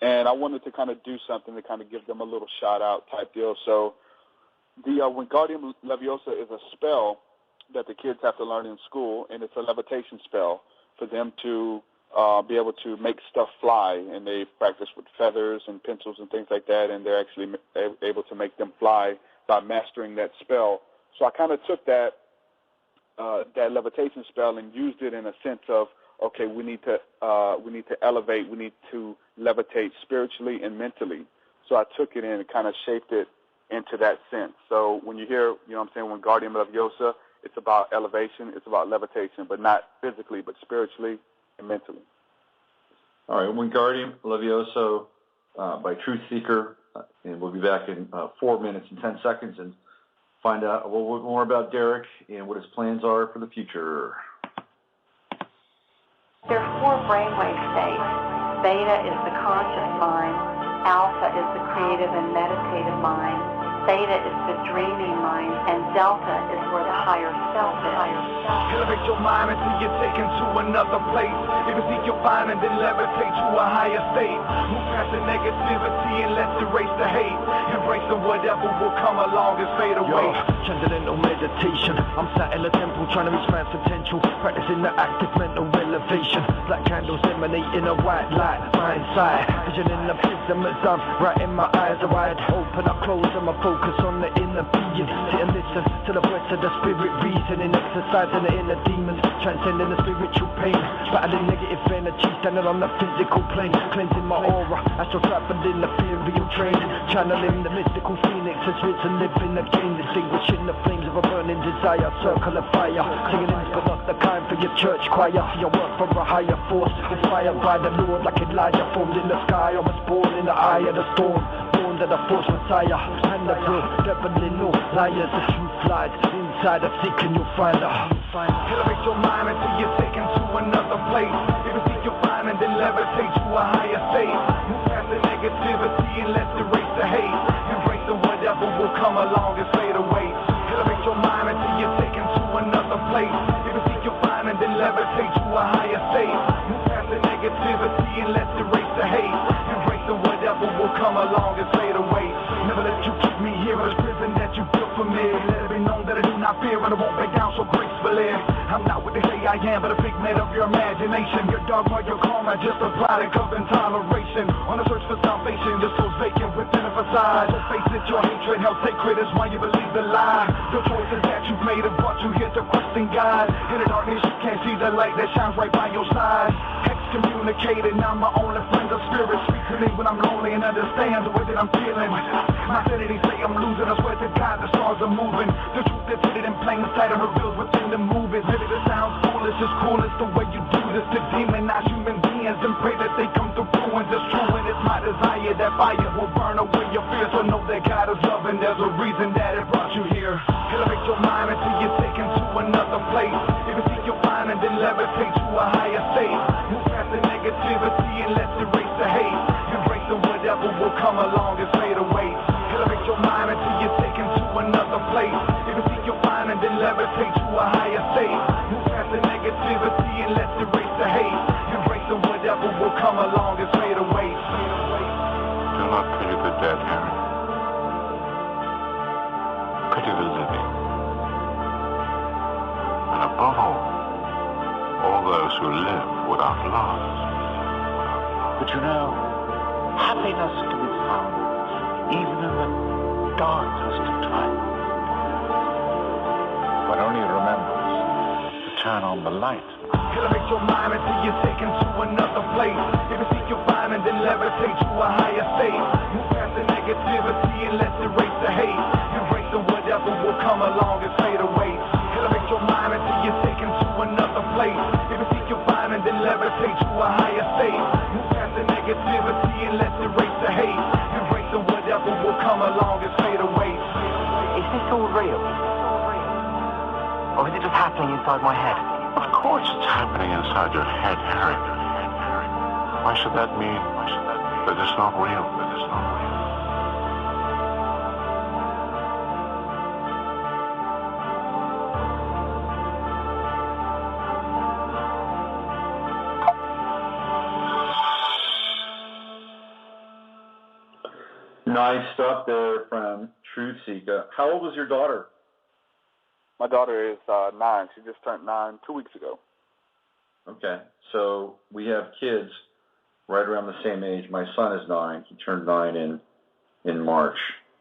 and I wanted to kind of do something to kind of give them a little shout-out type deal. So the Wingardium Leviosa is a spell that the kids have to learn in school, and it's a levitation spell. for them to be able to make stuff fly, and they practice with feathers and pencils and things like that, and they're actually able to make them fly by mastering that spell. So I kind of took that levitation spell and used it in a sense of, okay, we need to elevate, we need to levitate spiritually and mentally. So I took it in and kind of shaped it into that sense. So when you hear, when Guardian Leviosa, it's about elevation, it's about levitation, but not physically, but spiritually and mentally. All right, Wingardium Levioso by Truthseekah, and we'll be back in 4 minutes and 10 seconds and find out a little bit more about Derek and what his plans are for the future. There are 4 brainwave states. Beta is the conscious mind, alpha is the creative and meditative mind, theta is the dreaming mind, and delta is where the higher self is. Elevate your mind until you're taken to another place. If you seek your find and then levitate to a higher state. Move past the negativity and let's erase the hate. Embracing whatever will come along and fade away. Transcendental meditation. I'm sat in a temple trying to reach man's potential. Practicing the active mental elevation. Black candles emanating a white light. Mind sight. Vision in the prism as I'm writing my eyes are wide open. I close and my focus on the inner being. Sit and listen to the voice of the spirit reasoning. Exercising the inner demons. Transcending the spiritual pain. Battling negative energy. Standing on the physical plane. Cleansing my aura. Astral traveling the ethereal train. Channeling the mystical phoenix has risen, living again. Distinguishing the flames of a burning desire. Circle of fire. Singing hymns but not the kind for your church choir. For your work for a higher force. Inspired by the Lord like Elijah formed in the sky. I was born in the eye of the storm. Born to the false messiah. And the real devil in all liars. The truth lies inside of seeking you'll find her. Elevate your mind until you're taken to another place. If you seek your find and then levitate to a higher state. Move past the negativity and let's erase the hate. Embracing whatever will come along and fade away. Elevate your mind until you're taken to another place. If you seek your find and then levitate to a higher state. Move past the negativity and let's erase the hate. Embracing whatever will come along and fade away. Never let you keep me here in this prison that you built for me. Let it be known that I do not fear and I won't back down so gracefully. I'm not what they say I am, but a figment of your imagination. Your dogma, your karma, just a product of intoleration. On a search for salvation, your soul's vacant within a facade. So face it, your hatred held sacred is why you believe the lie. The choices that you've made have brought you here to question God. In the darkness you can't see the light that shines right by your side. Excommunicated, now my only friend of spirit. Speak to me when I'm lonely and understand the way that I'm feeling. My sanity say I'm losing, I swear to God the stars are moving. The truth that's hidden in plain sight and revealed within the movies. Maybe this sounds foolish, it's cool, it's the way you do this to demonize human beings and pray that they come to ruins. It's true and it's my desire that fire will burn away your fears. So know that God is love and there's a reason that it brought you here. Elevate your mind until you're taken to another place. If you seek your find and then levitate to a higher state. Move past the negativity and let's erase the hate. Embracing whatever will come along and fade away. Elevate your mind until you're taken to another place. If you seek your find and then levitate to a higher state. Move past the negativity and let's erase the hate. Embracing whatever will come along and fade away. Do not pity the dead, Harry. Pity the living. And above all those who live without love. But you know, happiness can be found even in the darkest of times. One only remembers to turn on the light. Elevate your mind until you're taken to another place. If you seek your find and then levitate to a higher state. Move past the negativity and let's erase the hate. Embracing whatever will come along and fade away. Elevate your mind until you're taken to another place. If you seek your find and then levitate to a higher state. Move past the negativity and let's erase the hate. Embracing whatever will come along and fade away. Is this all real? Or is it just happening inside my head? Of course it's happening inside your head, Harry. Why should that mean that it's not real? Nice stuff there from Truthseekah. How old was your daughter? My daughter is 9. She just turned 9 2 weeks ago. Okay. So we have kids right around the same age. My son is 9. He turned 9 in March.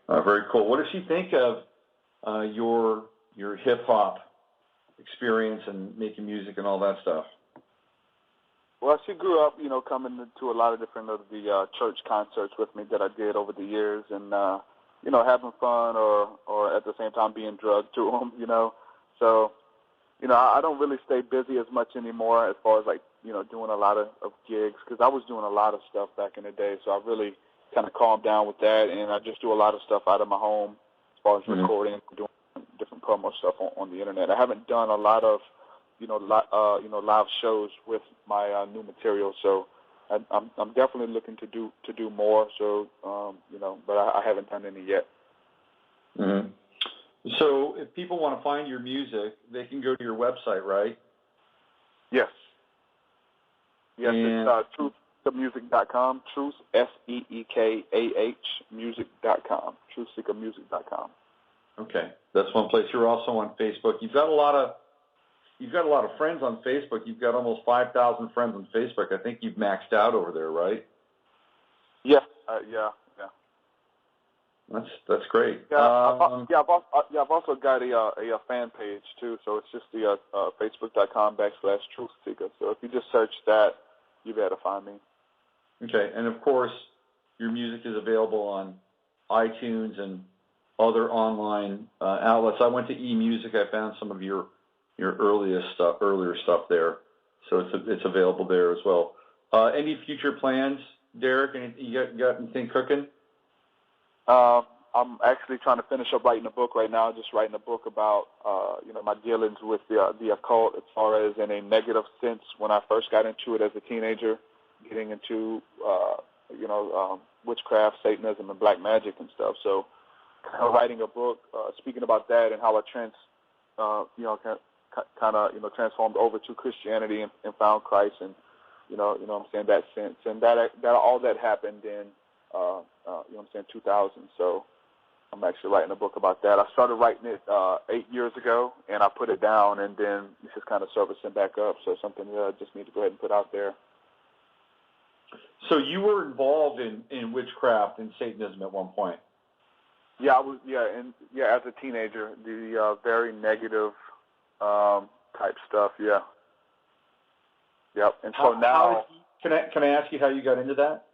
Very cool. What does she think of your hip hop experience and making music and all that stuff? Well, she grew up, coming to a lot of different of the church concerts with me that I did over the years, and having fun or at the same time being drugged to them, So, I don't really stay busy as much anymore as far as doing a lot of gigs, because I was doing a lot of stuff back in the day. So I really kind of calmed down with that, and I just do a lot of stuff out of my home as far as recording, doing different promo stuff on the internet. I haven't done a lot of live shows with my new material, so I'm definitely looking to do more. So but I haven't done any yet. Mm-hmm. So if people want to find your music, they can go to your website, right? Yes. Yes, it's truthseekahmusic.com. Truth SEEKAH music.com. Truthseekahmusic.com. Okay, that's one place. You're also on Facebook. You've got a lot of friends on Facebook. You've got almost 5,000 friends on Facebook. I think you've maxed out over there, right? Yeah. Yeah. That's great. Yeah. I've also got a fan page too. So it's just the facebook.com/Truthseekah. So if you just search that, you'll be able to find me. Okay, and of course, your music is available on iTunes and other online outlets. I went to eMusic. I found some of your earlier stuff there, so it's available there as well. Any future plans, Derek? You got anything cooking? I'm actually trying to finish up writing a book right now. Just writing a book about my dealings with the occult, as far as in a negative sense. When I first got into it as a teenager, getting into witchcraft, Satanism, and black magic and stuff. So, writing a book speaking about that and how I transformed over to Christianity and found Christ, and what I'm saying, that sense, and that all that happened in 2000. So I'm actually writing a book about that. I started writing it 8 years ago, and I put it down, and then it's just kind of surfacing back up. So something that I just need to go ahead and put out there. So you were involved in witchcraft and Satanism at one point? Yeah, I was. Yeah, as a teenager, the very negative type stuff. Yeah. Yep. And so now, can I ask you how you got into that?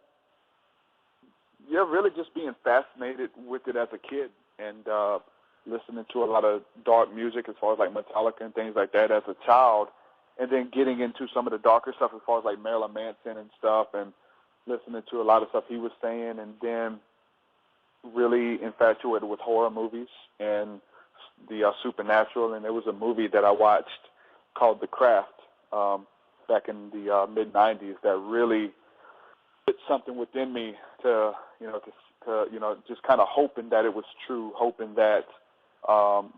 Yeah, really just being fascinated with it as a kid, and listening to a lot of dark music as far as like Metallica and things like that as a child, and then getting into some of the darker stuff as far as like Marilyn Manson and stuff, and listening to a lot of stuff he was saying, and then really infatuated with horror movies and the supernatural. And there was a movie that I watched called The Craft back in the mid-'90s that really did something within me to just kind of hoping that it was true, hoping that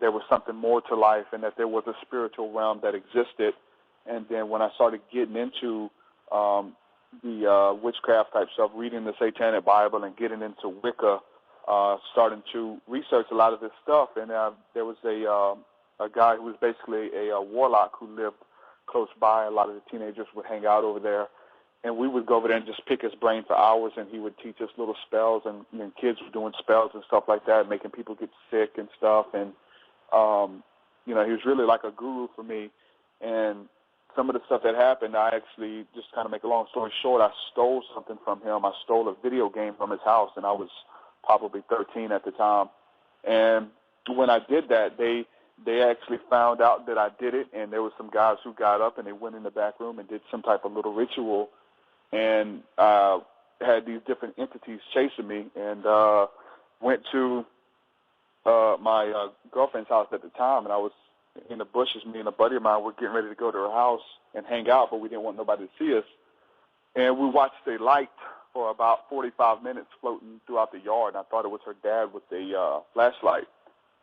there was something more to life and that there was a spiritual realm that existed. And then when I started getting into the witchcraft type stuff, reading the Satanic Bible and getting into Wicca, starting to research a lot of this stuff. And there was a guy who was basically a warlock who lived close by. A lot of the teenagers would hang out over there. And we would go over there and just pick his brain for hours, and he would teach us little spells, and kids were doing spells and stuff like that, making people get sick and stuff. And, he was really like a guru for me. And some of the stuff that happened, I actually, just kind of make a long story short, I stole something from him. I stole a video game from his house, and I was probably 13 at the time. And when I did that, they actually found out that I did it, and there were some guys who got up, and they went in the back room and did some type of little ritual, and had these different entities chasing me, and went to my girlfriend's house at the time, and I was in the bushes. Me and a buddy of mine were getting ready to go to her house and hang out, but we didn't want nobody to see us. And we watched a light for about 45 minutes floating throughout the yard, and I thought it was her dad with a flashlight.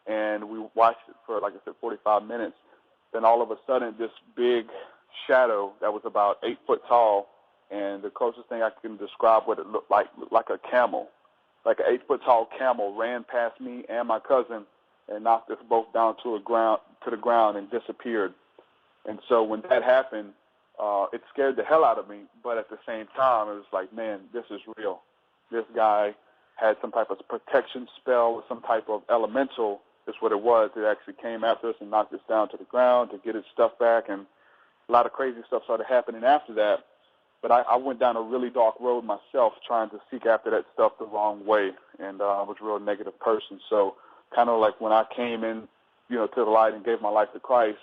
And we watched it for, like I said, 45 minutes. Then all of a sudden, this big shadow that was about 8 foot tall, and the closest thing I can describe what it looked like a camel, like an 8 foot tall camel, ran past me and my cousin and knocked us both down to the ground and disappeared. And so when that happened, it scared the hell out of me. But at the same time, it was like, man, this is real. This guy had some type of protection spell or some type of elemental, is what it was. It actually came after us and knocked us down to the ground to get its stuff back, and a lot of crazy stuff started happening after that. But I went down a really dark road myself, trying to seek after that stuff the wrong way, and I was a real negative person. So kind of like when I came in, to the light and gave my life to Christ,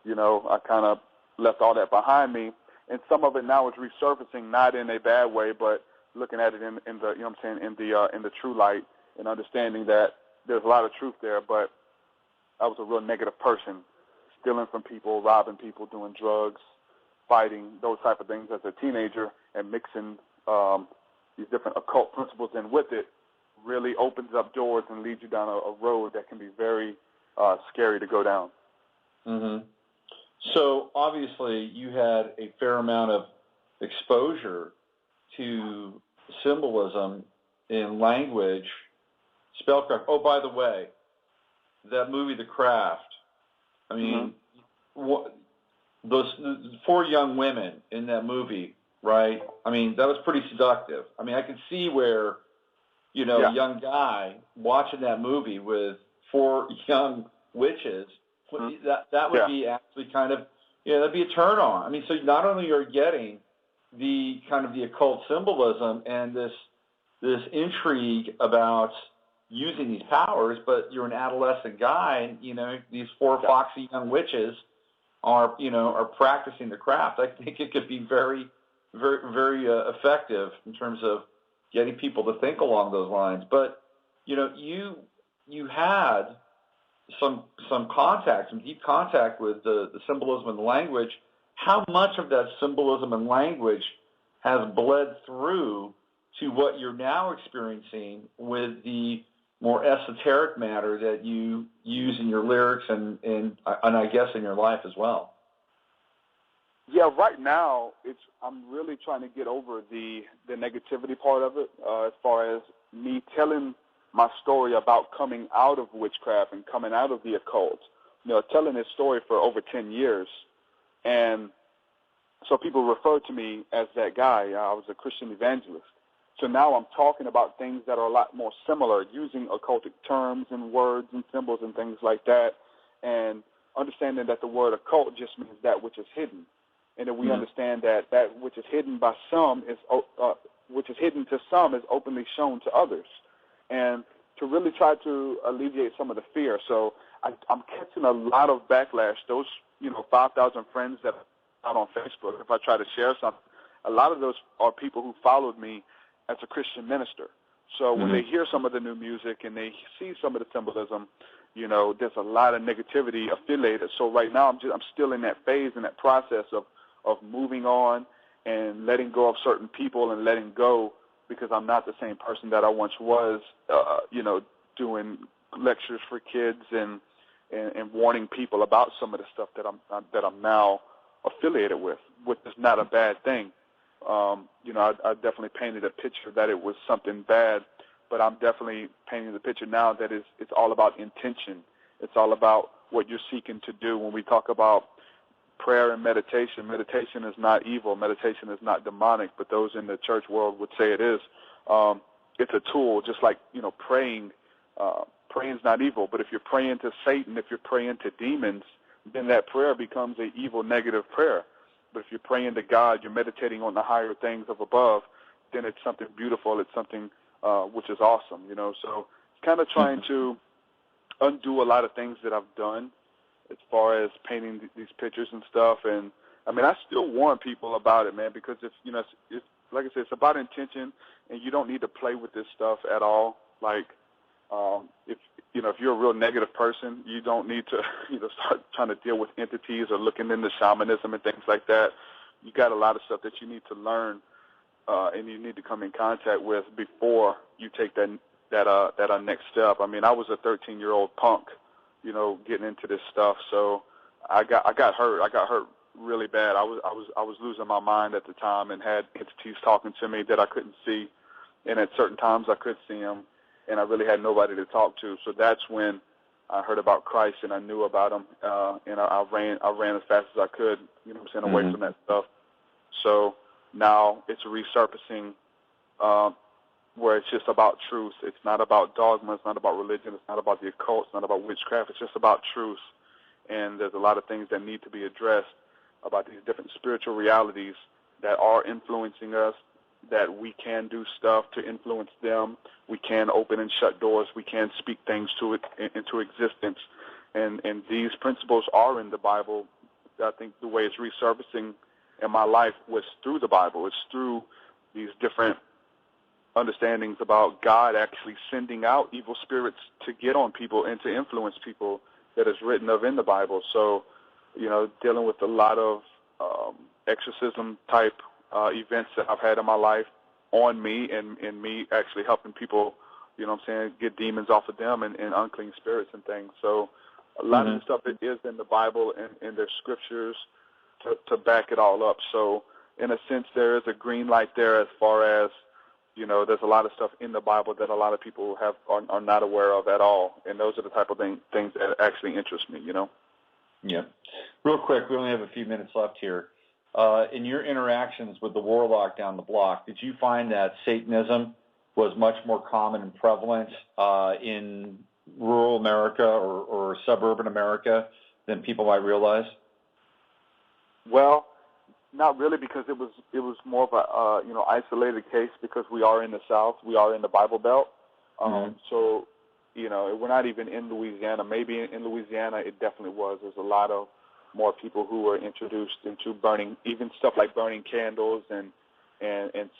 I kind of left all that behind me, and some of it now is resurfacing, not in a bad way, but looking at it in the, in the true light, and understanding that there's a lot of truth there. But I was a real negative person, stealing from people, robbing people, doing drugs, fighting, those type of things as a teenager, and mixing these different occult principles in with it really opens up doors and leads you down a road that can be very scary to go down. Mm-hmm. So obviously you had a fair amount of exposure to symbolism in language, spellcraft. Oh, by the way, that movie, The Craft, I mean, those 4 young women in that movie, right? I mean, that was pretty seductive. I mean, I could see where, a young guy watching that movie with 4 young witches, that would be actually kind of, that'd be a turn on. I mean, so not only are you getting the kind of the occult symbolism and this intrigue about using these powers, but you're an adolescent guy, and these 4 foxy young witches are practicing the craft. I think it could be very, very, very effective in terms of getting people to think along those lines. But you had some contact, some deep contact with the symbolism and the language. How much of that symbolism and language has bled through to what you're now experiencing with the more esoteric matter that you use in your lyrics and I guess in your life as well? Yeah, right now I'm really trying to get over the negativity part of it, as far as me telling my story about coming out of witchcraft and coming out of the occult. Telling this story for over 10 years, and so people refer to me as that guy. I was a Christian evangelist. So now I'm talking about things that are a lot more similar, using occultic terms and words and symbols and things like that, and understanding that the word occult just means that which is hidden, and that we understand that which is hidden by some which is hidden to some is openly shown to others, and to really try to alleviate some of the fear. So I'm catching a lot of backlash. Those 5,000 friends that are out on Facebook, if I try to share something, a lot of those are people who followed me as a Christian minister. So when they hear some of the new music and they see some of the symbolism, there's a lot of negativity affiliated. So right now I'm still in that phase, in that process of moving on and letting go of certain people and letting go, because I'm not the same person that I once was, doing lectures for kids and warning people about some of the stuff that I'm now affiliated with, which is not a bad thing. I definitely painted a picture that it was something bad, but I'm definitely painting the picture now that it's all about intention. It's all about what you're seeking to do. When we talk about prayer and meditation, meditation is not evil. Meditation is not demonic, but those in the church world would say it is. It's a tool, just like, praying. Praying's not evil, but if you're praying to Satan, if you're praying to demons, then that prayer becomes an evil, negative prayer. But if you're praying to God, you're meditating on the higher things of above, then it's something beautiful. It's something which is awesome, So it's kind of trying to undo a lot of things that I've done as far as painting these pictures and stuff. And, I still warn people about it, man, because it's like I said, it's about intention, and you don't need to play with this stuff at all. Like, if you're a real negative person, you don't need to, start trying to deal with entities or looking into shamanism and things like that. You got a lot of stuff that you need to learn, and you need to come in contact with before you take that next step. I was a 13-year-old punk, getting into this stuff. So I got hurt. I got hurt really bad. I was losing my mind at the time and had entities talking to me that I couldn't see, and at certain times I could see them, and I really had nobody to talk to. So that's when I heard about Christ and I knew about him, and I ran as fast as I could, away from that stuff. So now it's resurfacing, where it's just about truth. It's not about dogma. It's not about religion. It's not about the occult. It's not about witchcraft. It's just about truth. And there's a lot of things that need to be addressed about these different spiritual realities that are influencing us, that we can do stuff to influence them. We can open and shut doors. We can speak things into existence. And these principles are in the Bible. I think the way it's resurfacing in my life was through the Bible. It's through these different understandings about God actually sending out evil spirits to get on people and to influence people that is written of in the Bible. So, dealing with a lot of exorcism type events that I've had in my life on me, and me actually helping people, get demons off of them and unclean spirits and things. So a lot of the stuff that is in the Bible and there's scriptures to back it all up. So in a sense, there is a green light there as far as, there's a lot of stuff in the Bible that a lot of people are not aware of at all. And those are the type of things that actually interest me, Yeah. Real quick, we only have a few minutes left here. In your interactions with the warlock down the block, did you find that Satanism was much more common and prevalent in rural America or suburban America than people might realize? Well, not really, because it was more of a isolated case, because we are in the South, we are in the Bible Belt, so we're not even in Louisiana. Maybe in Louisiana it definitely was. There's a lot of more people who were introduced into burning, even stuff like burning candles and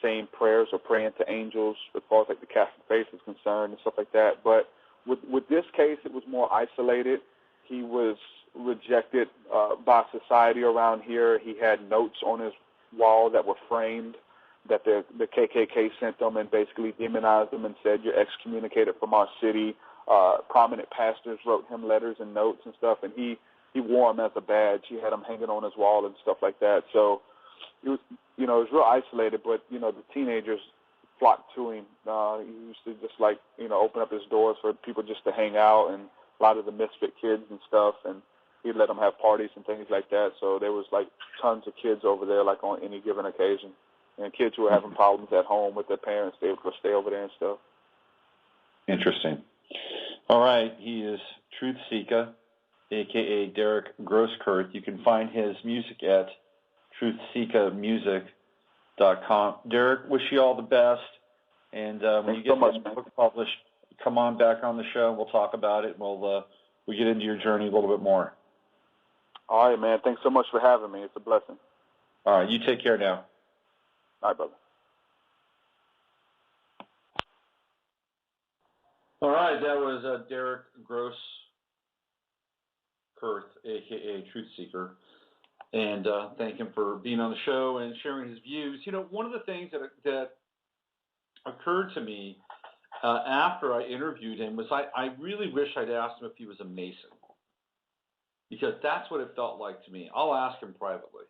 saying prayers or praying to angels, as far as like the Catholic faith is concerned and stuff like that. But with this case, it was more isolated. He was rejected by society around here. He had notes on his wall that were framed that the KKK sent them and basically demonized him and said, "You're excommunicated from our city." Prominent pastors wrote him letters and notes and stuff, and he wore them as a badge. He had them hanging on his wall and stuff like that. So it was, it was real isolated, but, the teenagers flocked to him. He used to just open up his doors for people just to hang out, and a lot of the misfit kids and stuff, and he'd let them have parties and things like that. So there was tons of kids over there, on any given occasion. And kids who were having problems at home with their parents, they would go stay over there and stuff. Interesting. All right. He is Truthseekah, a.k.a. Derek Grosskurth. You can find his music at truthseekahmusic.com. Derek, wish you all the best. And when you get the book published, come on back on the show. We'll talk about it. We'll get into your journey a little bit more. All right, man. Thanks so much for having me. It's a blessing. All right. You take care now. All right, brother. All right. That was Derek Grosskurth, a.k.a. Truthseekah. And thank him for being on the show and sharing his views. One of the things that occurred to me after I interviewed him was I really wish I'd asked him if he was a Mason, because that's what it felt like to me. I'll ask him privately.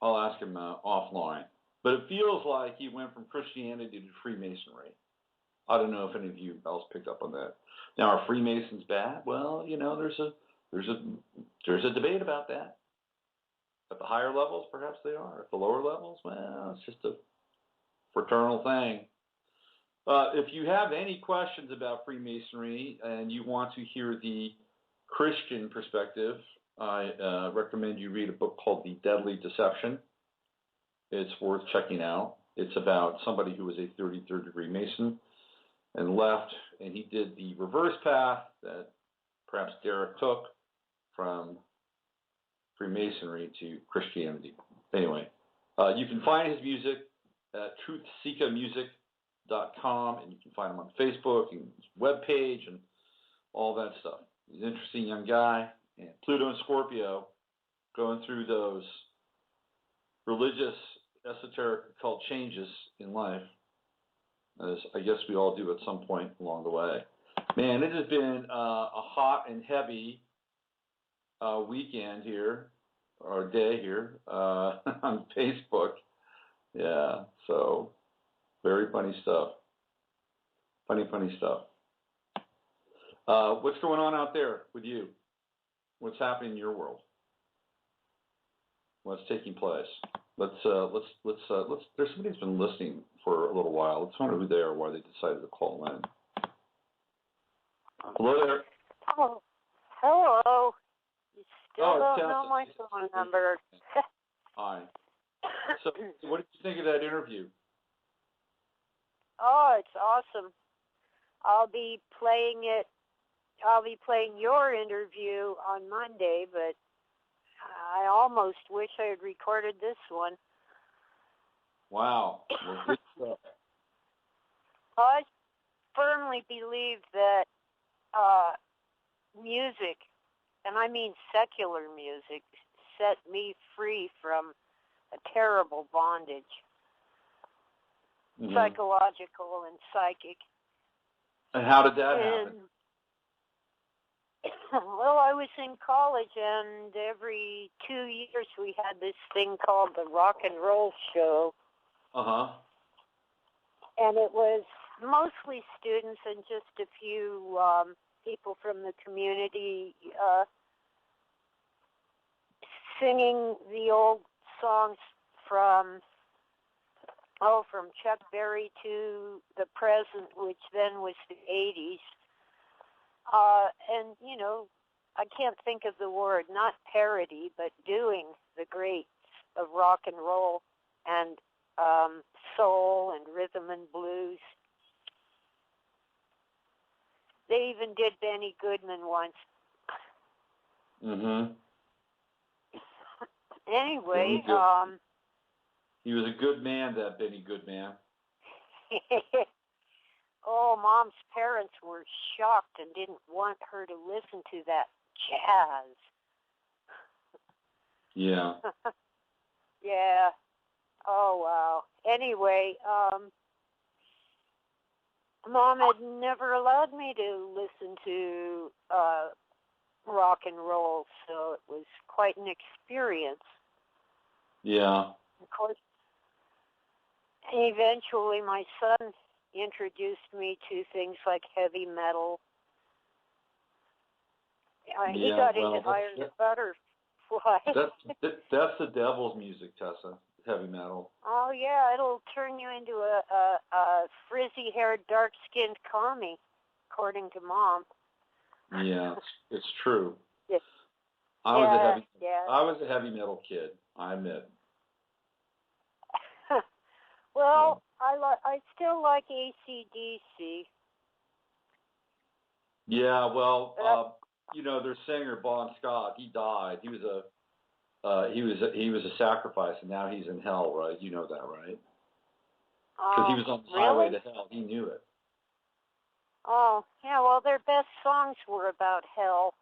I'll ask him offline. But it feels like he went from Christianity to Freemasonry. I don't know if any of you else picked up on that. Now, are Freemasons bad? Well, there's a debate about that. At the higher levels, perhaps they are. At the lower levels, well, it's just a fraternal thing. If you have any questions about Freemasonry and you want to hear the Christian perspective, I recommend you read a book called The Deadly Deception. It's worth checking out. It's about somebody who was a 33rd degree Mason and left, and he did the reverse path that perhaps Derek took from Freemasonry to Christianity. Anyway, you can find his music at truthseekahmusic.com, and you can find him on Facebook and his webpage and all that stuff. He's an interesting young guy, and Pluto and Scorpio going through those religious, esoteric, occult changes in life, as I guess we all do at some point along the way. Man, it has been a hot and heavy weekend here, or day here, on Facebook. Yeah, so very funny stuff. Funny stuff. What's going on out there with you? What's happening in your world? What's taking place? Let's. There's somebody who's been listening for a little while. Let's wonder who they are, why they decided to call in. Hello there. Oh, hello. You still don't Tessa. know my phone number. Hi. So, what did you think of that interview? Oh, it's awesome. I'll be playing your interview on Monday, but I almost wish I had recorded this one. Wow. Well, good stuff. I firmly believe that music, and I mean secular music, set me free from a terrible bondage, psychological and psychic. And how did that happen? Well, I was in college, and every 2 years we had this thing called the Rock and Roll Show. And it was mostly students and just a few people from the community singing the old songs from Chuck Berry to the present, which then was the 80s. And, you know, I can't think of the word, not parody, but doing the greats of rock and roll and soul and rhythm and blues. They even did Benny Goodman once. Anyway, he was a good man, that Benny Goodman. Oh, Mom's parents were shocked and didn't want her to listen to that jazz. Yeah. Yeah. Oh, wow. Anyway, Mom had never allowed me to listen to rock and roll, so it was quite an experience. Yeah. Of course, eventually my son introduced me to things like heavy metal. He got into Iron Butterfly. That's the devil's music, Tessa. Heavy metal. Oh yeah, it'll turn you into a frizzy-haired, dark-skinned commie, according to Mom. Yeah, it's true. Yeah. I was a heavy metal kid, I admit. Well, I still like AC/DC. Yeah, well, you know, their singer Bon Scott, he died. He was a sacrifice, and now he's in hell, right? You know that, right? Because he was on the highway to hell. He knew it. Oh, yeah. Well, their best songs were about hell.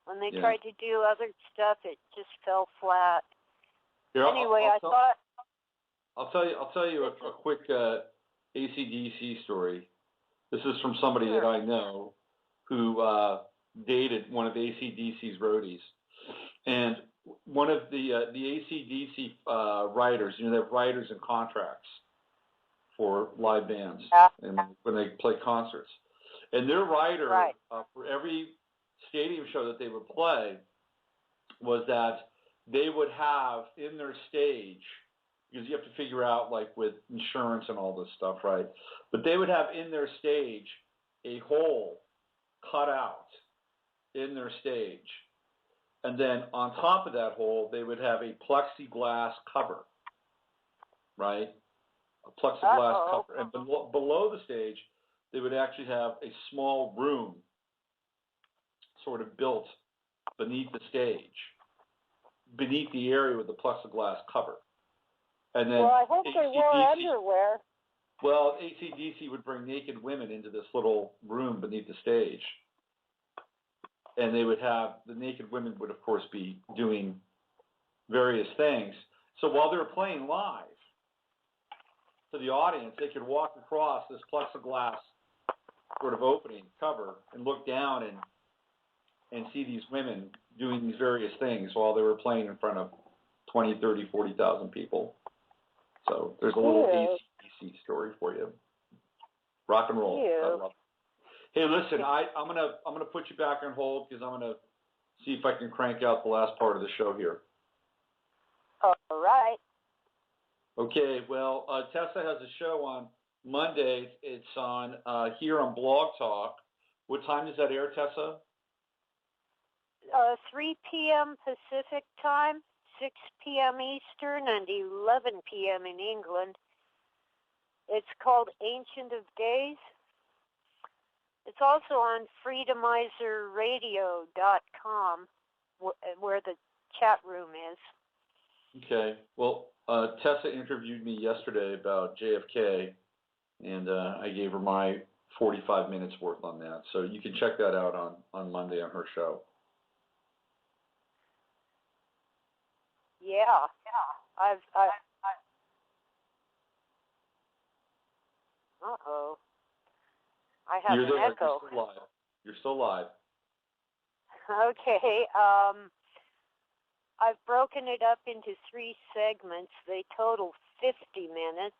When they tried to do other stuff, it just fell flat. Here, anyway, I'll tell you a quick AC/DC story. This is from somebody that I know who dated one of AC/DC's roadies, and one of the AC/DC writers. You know, they have writers and contracts for live bands and when they play concerts, and their writer for every stadium show that they would play was that they would have in their stage, because you have to figure out like with insurance and all this stuff, right? But they would have in their stage a hole cut out in their stage. And then on top of that hole, they would have a plexiglass cover, right? A plexiglass cover. And below the stage, they would actually have a small room sort of built beneath the stage, beneath the area with the plexiglass cover. And then I hope they wore underwear. Well, AC/DC would bring naked women into this little room beneath the stage. And they would have, the naked women would, of course, be doing various things. So while they were playing live to the audience, they could walk across this plexiglass sort of opening cover and look down and see these women doing these various things while they were playing in front of 20, 30, 40,000 people. So there's a little AC/DC story for you. Rock and roll. I love it. Hey, listen, I'm gonna put you back on hold because I'm gonna see if I can crank out the last part of the show here. All right. Okay. Well, Tessa has a show on Monday. It's on here on Blog Talk. What time does that air, Tessa? 3 p.m. Pacific time, 6 p.m. Eastern, and 11 p.m. in England. It's called Ancient of Days. It's also on freedomizerradio.com, where the chat room is. Okay. Well, Tessa interviewed me yesterday about JFK, and I gave her my 45 minutes worth on that. So you can check that out on Monday on her show. Yeah. Uh-oh. I have an echo. You're still live. Okay. I've broken it up into 3 segments. They total 50 minutes.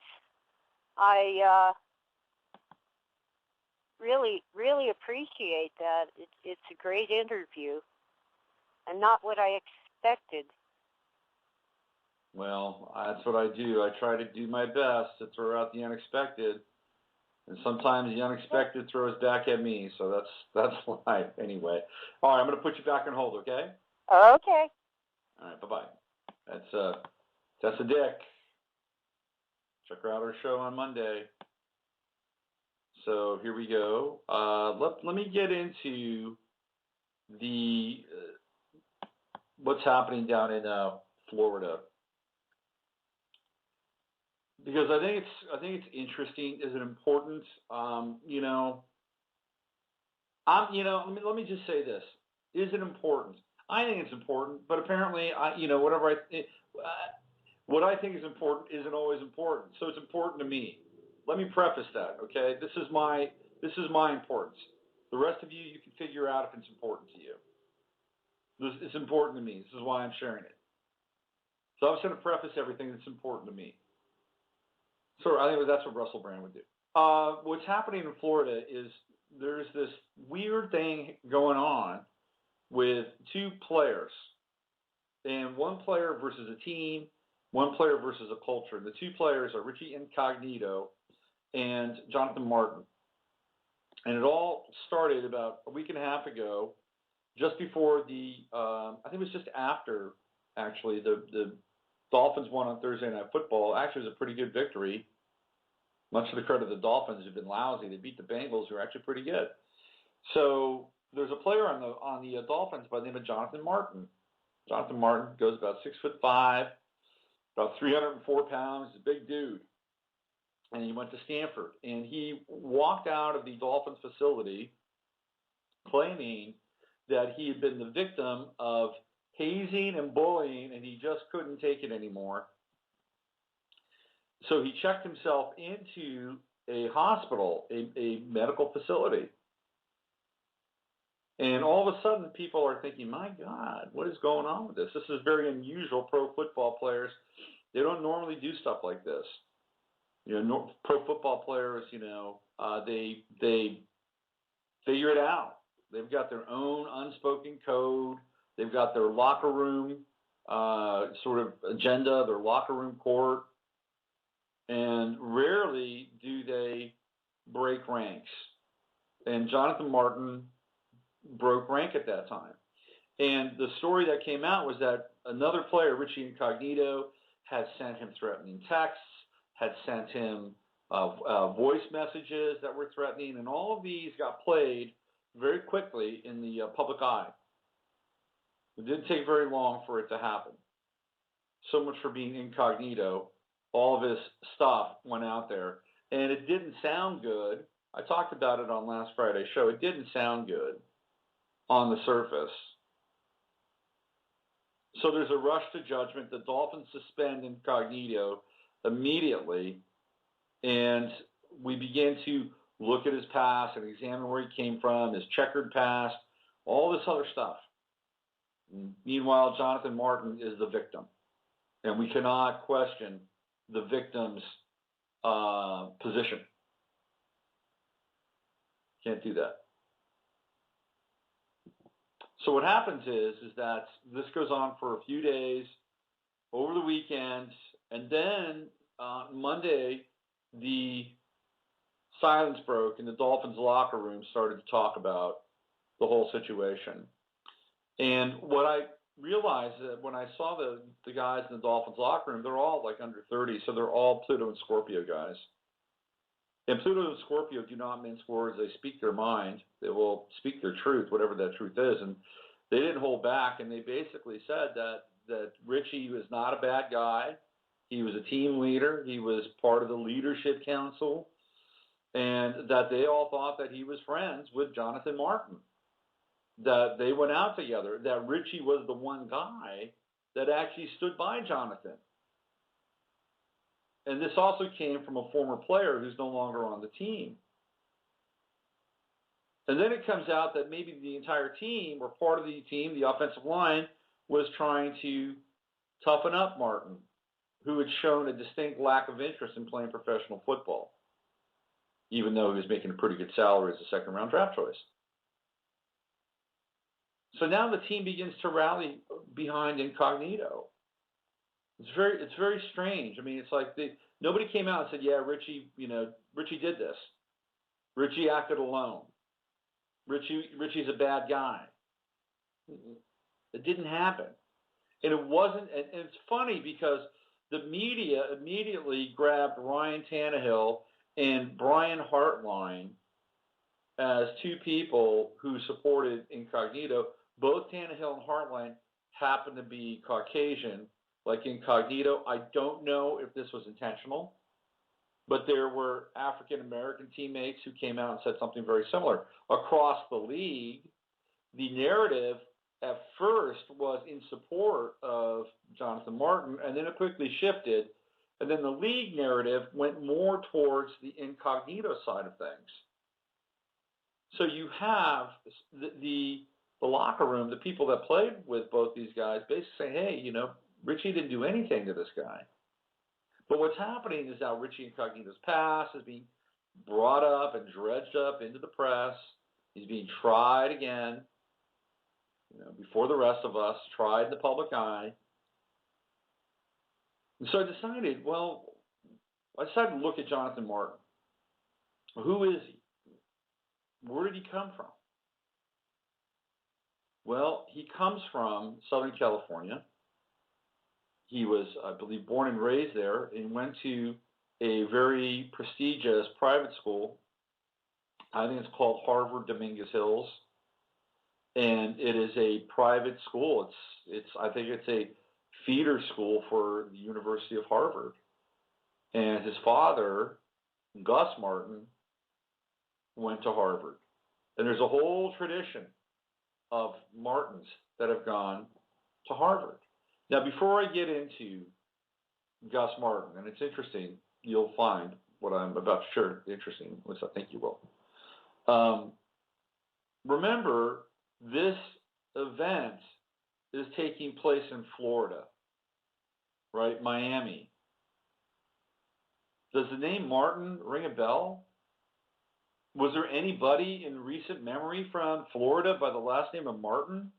I really appreciate that. It's a great interview, and not what I expected. Well, that's what I do. I try to do my best to throw out the unexpected, and sometimes the unexpected throws back at me. So that's life anyway. All right, I'm going to put you back on hold, okay? Okay. All right, bye-bye. That's Tessa Dick. Check her out, her show on Monday. So here we go. Let me get into the what's happening down in Florida, because I think it's interesting. Is it important? Let me just say this: is it important? I think it's important, but apparently, what I think is important isn't always important. So it's important to me. Let me preface that, okay? This is my importance. The rest of you can figure out if it's important to you. It's important to me. This is why I'm sharing it. So I'm just going to preface everything that's important to me. So I think that's what Russell Brand would do. What's happening in Florida is there's this weird thing going on with 2 players, and 1 player versus a team, 1 player versus a culture. The 2 players are Richie Incognito and Jonathan Martin. And it all started about a week and a half ago, just before I think it was just after, actually, the Dolphins won on Thursday Night Football. Actually, it was a pretty good victory. Much to the credit of the Dolphins, who've been lousy. They beat the Bengals, who are actually pretty good. So there's a player on the Dolphins by the name of Jonathan Martin. Jonathan Martin goes about 6'5", about 304 pounds. He's a big dude. And he went to Stanford. And he walked out of the Dolphins facility claiming that he had been the victim of hazing and bullying, and he just couldn't take it anymore. So he checked himself into a hospital, a medical facility. And all of a sudden, people are thinking, my God, what is going on with this? This is very unusual. Pro football players, they don't normally do stuff like this. Pro football players, they figure it out. They've got their own unspoken code. They've got their locker room sort of agenda, their locker room court. And rarely do they break ranks. And Jonathan Martin broke rank at that time. And the story that came out was that another player, Richie Incognito, had sent him threatening texts, had sent him voice messages that were threatening, and all of these got played very quickly in the public eye. It didn't take very long for it to happen. So much for being incognito. All of his stuff went out there, and it didn't sound good. I talked about it on last Friday's show. It didn't sound good on the surface. So there's a rush to judgment. The Dolphins suspend Incognito immediately, and we begin to look at his past and examine where he came from, his checkered past, all this other stuff. Meanwhile, Jonathan Martin is the victim, and we cannot question the victim's position. Can't do that. So what happens is that this goes on for a few days, over the weekend, and then Monday, the silence broke, and the Dolphins locker room started to talk about the whole situation. And what I realized that when I saw the guys in the Dolphins locker room, they're all like under 30, so they're all Pluto and Scorpio guys. And Pluto and Scorpio do not mince words. They speak their mind. They will speak their truth, whatever that truth is. And they didn't hold back, and they basically said that Richie was not a bad guy. He was a team leader. He was part of the leadership council, and that they all thought that he was friends with Jonathan Martin, that they went out together, that Richie was the one guy that actually stood by Jonathan. And this also came from a former player who's no longer on the team. And then it comes out that maybe the entire team, or part of the team, the offensive line, was trying to toughen up Martin, who had shown a distinct lack of interest in playing professional football, even though he was making a pretty good salary as a second-round draft choice. So now the team begins to rally behind Incognito. It's very strange. I mean, it's like nobody came out and said, "Yeah, Richie did this. Richie acted alone. Richie's a bad guy." It didn't happen, and it wasn't. And it's funny because the media immediately grabbed Ryan Tannehill and Brian Hartline as two people who supported Incognito. Both Tannehill and Hartline happen to be Caucasian, like Incognito. I don't know if this was intentional, but there were African-American teammates who came out and said something very similar. Across the league, the narrative at first was in support of Jonathan Martin, and then it quickly shifted, and then the league narrative went more towards the Incognito side of things. So you have the locker room, the people that played with both these guys, basically saying, "Hey, Richie didn't do anything to this guy." But what's happening is now Richie Incognito's past is being brought up and dredged up into the press. He's being tried again, before the rest of us, tried in the public eye. And so I decided to look at Jonathan Martin. Who is he? Where did he come from? Well, he comes from Southern California. He was, I believe, born and raised there, and went to a very prestigious private school. I think it's called Harvard Dominguez Hills, and it is a private school. I think it's a feeder school for the University of Harvard. And his father, Gus Martin, went to Harvard. And there's a whole tradition of Martins that have gone to Harvard. Now, before I get into Gus Martin, and it's interesting, you'll find what I'm about to share interesting, which I think you will. Remember, this event is taking place in Florida, right? Miami. Does the name Martin ring a bell? Was there anybody in recent memory from Florida by the last name of Martin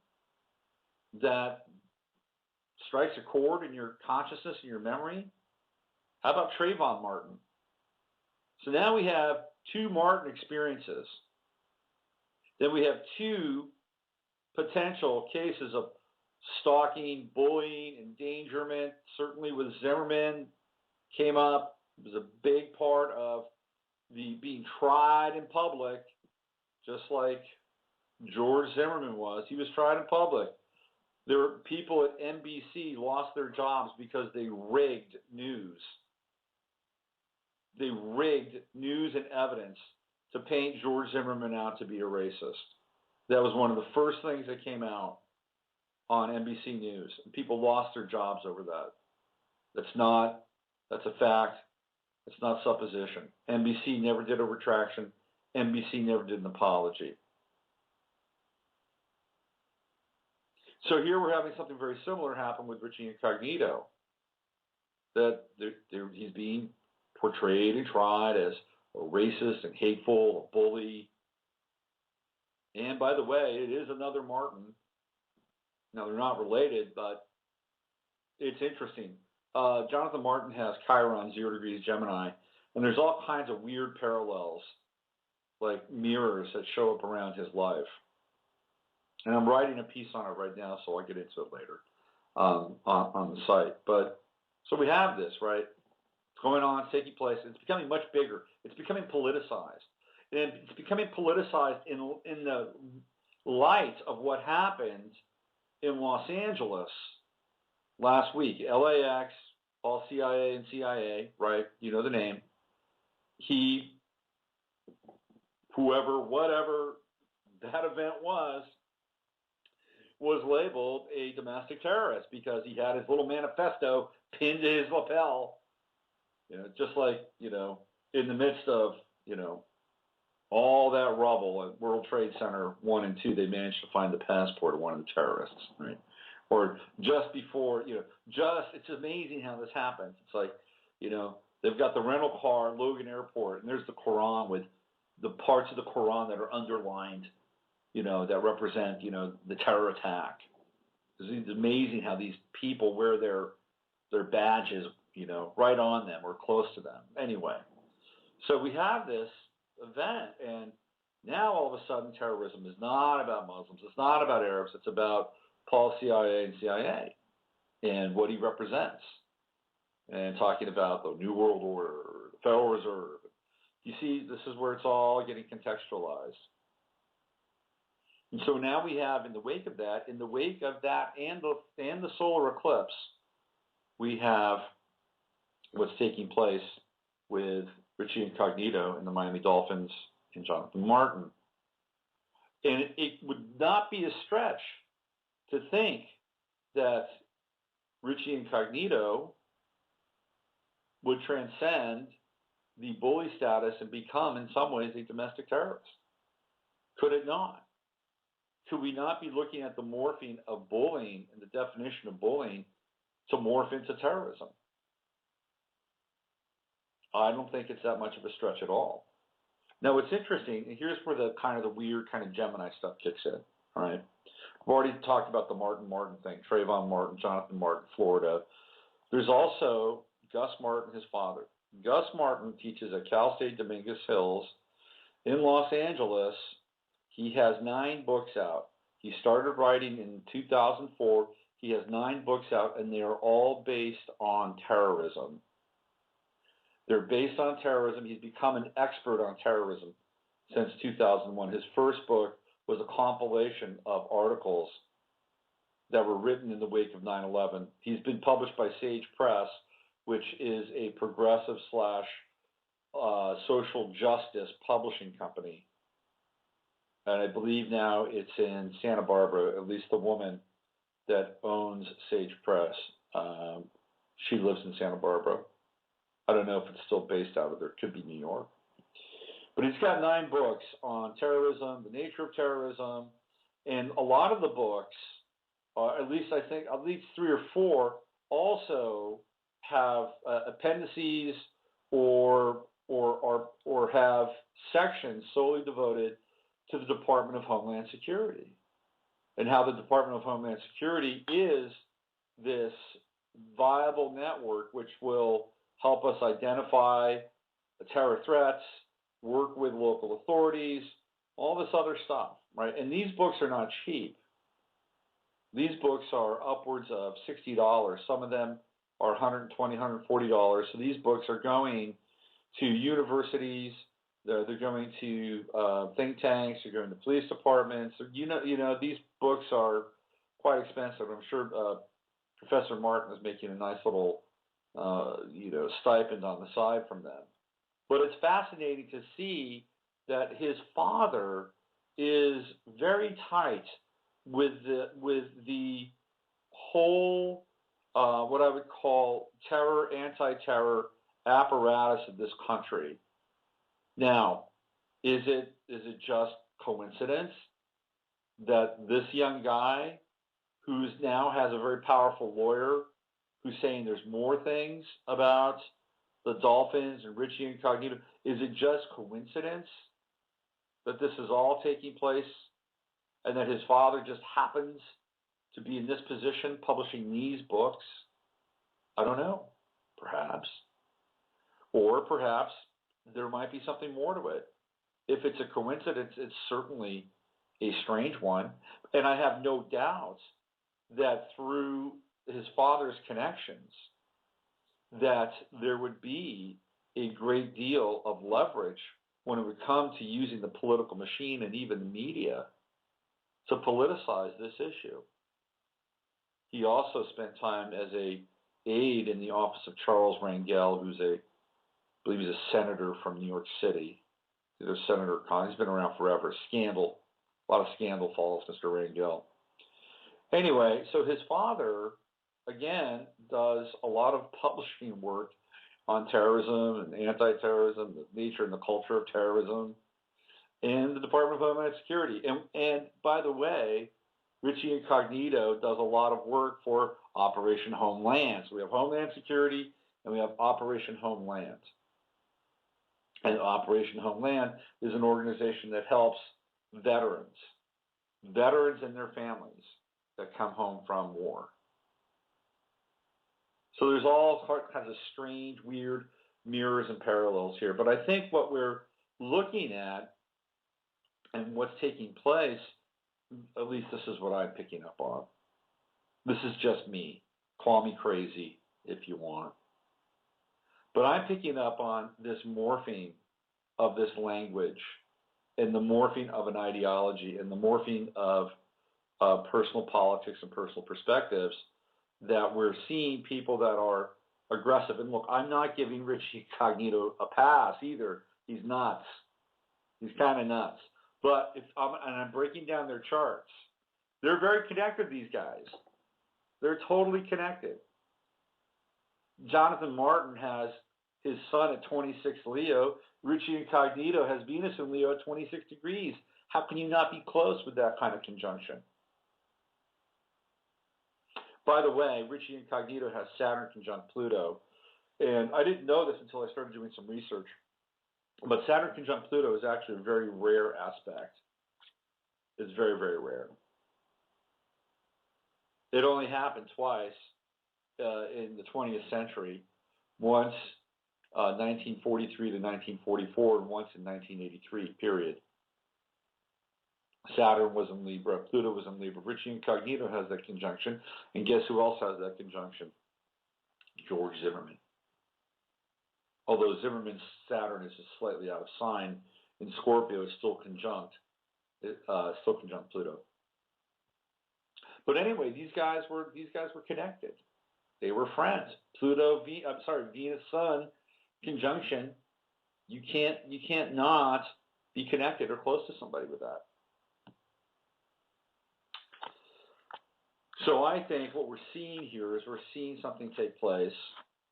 that strikes a chord in your consciousness and your memory? How about Trayvon Martin? So now we have two Martin experiences. Then we have two potential cases of stalking, bullying, endangerment. Certainly with Zimmerman came up. It was a big part of the being tried in public, just like George Zimmerman was. He was tried in public. There were people at NBC lost their jobs because they rigged news. They rigged news and evidence to paint George Zimmerman out to be a racist. That was one of the first things that came out on NBC News. And people lost their jobs over that. That's a fact. It's not supposition. NBC never did a retraction. NBC never did an apology. So here we're having something very similar happen with Richie Incognito. That he's being portrayed and tried as a racist and hateful, a bully. And by the way, it is another Martin Now, they're not related, but it's interesting. Jonathan Martin has Chiron, 0 degrees Gemini, and there's all kinds of weird parallels, like mirrors that show up around his life. And I'm writing a piece on it right now, so I'll get into it later on the site. But so we have this, right? It's going on, it's taking place. It's becoming much bigger. It's becoming politicized. And it's becoming politicized in the light of what happened in Los Angeles last week. LAX, all CIA and CIA, right? You know the name. Whatever that event was labeled a domestic terrorist because he had his little manifesto pinned to his lapel. Just like, in the midst of, all that rubble at World Trade Center 1 and 2, they managed to find the passport of one of the terrorists, right? Or just before, it's amazing how this happens. It's like, they've got the rental car at Logan Airport, and there's the Quran with the parts of the Quran that are underlined, that represent, the terror attack. It's amazing how these people wear their badges, right on them or close to them. Anyway, so we have this event, and now all of a sudden terrorism is not about Muslims. It's not about Arabs. It's about Paul CIA and CIA and what he represents, and talking about the New World Order, the Federal Reserve. You see, this is where it's all getting contextualized. And so now we have, in the wake of that and the solar eclipse, we have what's taking place with Richie Incognito and the Miami Dolphins and Jonathan Martin. And it would not be a stretch to think that Richie Incognito would transcend the bully status and become, in some ways, a domestic terrorist. Could it not? Could we not be looking at the morphing of bullying and the definition of bullying to morph into terrorism? I don't think it's that much of a stretch at all. Now, what's interesting, and here's where the weird kind of Gemini stuff kicks in, all right? I've already talked about the Martin thing, Trayvon Martin, Jonathan Martin, Florida. There's also Gus Martin, his father. Gus Martin teaches at Cal State Dominguez Hills in Los Angeles. He has 9 books out. He started writing in 2004. He has 9 books out, and they are all based on terrorism. They're based on terrorism. He's become an expert on terrorism since 2001. His first book was a compilation of articles that were written in the wake of 9/11. He's been published by Sage Press, which is a progressive / social justice publishing company. And I believe now it's in Santa Barbara, at least the woman that owns Sage Press. She lives in Santa Barbara. I don't know if it's still based out of there. It could be New York. But he's got 9 books on terrorism, the nature of terrorism, and a lot of the books, at least 3 or 4, also have appendices or have sections solely devoted to the Department of Homeland Security, and how the Department of Homeland Security is this viable network which will help us identify the terror threats, work with local authorities, all this other stuff, right? And these books are not cheap. These books are upwards of $60. Some of them are $120, $140. So these books are going to universities. They're going to think tanks. They're going to police departments. These books are quite expensive. I'm sure Professor Martin is making a nice little stipend on the side from them. But it's fascinating to see that his father is very tight with the whole what I would call anti-terror apparatus of this country. Now, is it just coincidence that this young guy, who now has a very powerful lawyer, who's saying there's more things about the Dolphins and Richie Incognito, is it just coincidence that this is all taking place and that his father just happens to be in this position, publishing these books? I don't know. Perhaps. Or perhaps there might be something more to it. If it's a coincidence, it's certainly a strange one. And I have no doubt that through his father's connections, that there would be a great deal of leverage when it would come to using the political machine and even the media to politicize this issue. He also spent time as a aide in the office of Charles Rangel, who's I believe he's a senator from New York City. Either Senator Con. He's been around forever. Scandal. A lot of scandal follows Mr. Rangel. Anyway, so his father, again, does a lot of publishing work on terrorism and anti-terrorism, the nature and the culture of terrorism, in the Department of Homeland Security. And by the way, Richie Incognito does a lot of work for Operation Homeland. So we have Homeland Security and we have Operation Homeland. And Operation Homeland is an organization that helps veterans and their families that come home from war. So there's all kinds of strange, weird mirrors and parallels here. But I think what we're looking at and what's taking place, at least this is what I'm picking up on. This is just me. Call me crazy if you want. But I'm picking up on this morphing of this language and the morphing of an ideology and the morphing of personal politics and personal perspectives, that we're seeing people that are aggressive. And look, I'm not giving Richie Incognito a pass either. He's nuts. He's kind of nuts. But I'm breaking down their charts. They're very connected, these guys. They're totally connected. Jonathan Martin has his sun at 26 Leo. Richie Incognito has Venus in Leo at 26 degrees. How can you not be close with that kind of conjunction? By the way, Richie Incognito has Saturn conjunct Pluto. And I didn't know this until I started doing some research. But Saturn conjunct Pluto is actually a very rare aspect. It's very, very rare. It only happened twice in the 20th century. Once 1943 to 1944, and once in 1983, period. Saturn was in Libra, Pluto was in Libra. Richie Incognito has that conjunction. And guess who else has that conjunction? George Zimmerman. Although Zimmerman's Saturn is just slightly out of sign, in Scorpio it's still conjunct Pluto. But anyway, these guys were connected. They were friends. Venus Sun conjunction. You can't not be connected or close to somebody with that. So I think what we're seeing here is we're seeing something take place.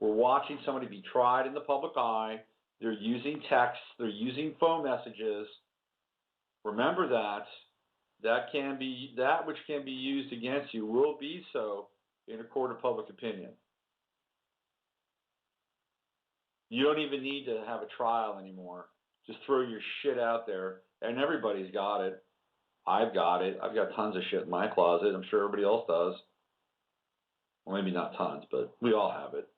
We're watching somebody be tried in the public eye. They're using text. They're using phone messages. Remember that which can be used against you will be so in a court of public opinion. You don't even need to have a trial anymore. Just throw your shit out there, and everybody's got it. I've got it. I've got tons of shit in my closet. I'm sure everybody else does. Well, maybe not tons, but we all have it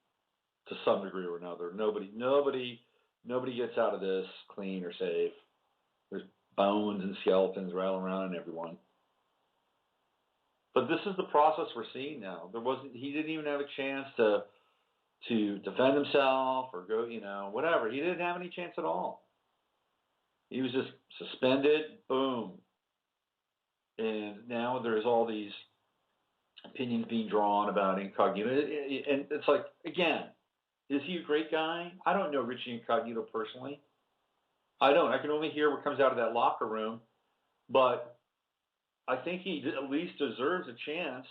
to some degree or another. Nobody gets out of this clean or safe. There's bones and skeletons rattling around in everyone. But this is the process we're seeing now. He didn't even have a chance to defend himself or go, whatever. He didn't have any chance at all. He was just suspended, boom. And now there's all these opinions being drawn about Incognito. And it's like, again, is he a great guy? I don't know Richie Incognito personally. I don't. I can only hear what comes out of that locker room. But I think he at least deserves a chance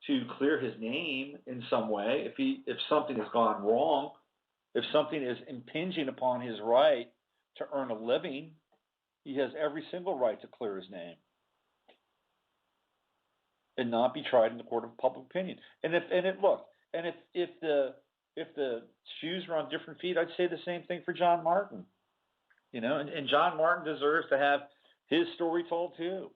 to clear his name in some way. If something has gone wrong, if something is impinging upon his right to earn a living, he has every single right to clear his name and not be tried in the court of public opinion. And if the shoes were on different feet, I'd say the same thing for John Martin. And John Martin deserves to have his story told too.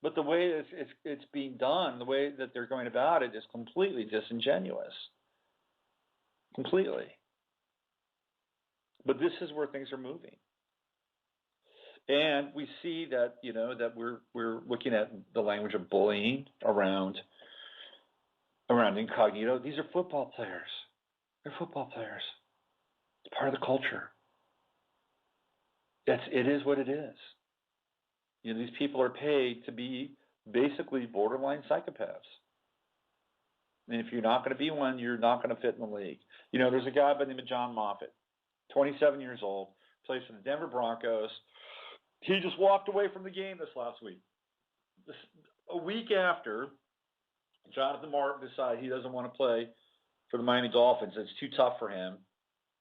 But the way it's being done, the way that they're going about it is completely disingenuous. Completely. But this is where things are moving. And we see that, that we're looking at the language of bullying around Incognito. These are football players. They're football players. It's part of the culture. It is what it is. These people are paid to be basically borderline psychopaths. And if you're not going to be one, you're not going to fit in the league. There's a guy by the name of John Moffitt, 27 years old, plays for the Denver Broncos. He just walked away from the game this last week. A week after Jonathan Martin decided he doesn't want to play for the Miami Dolphins, it's too tough for him.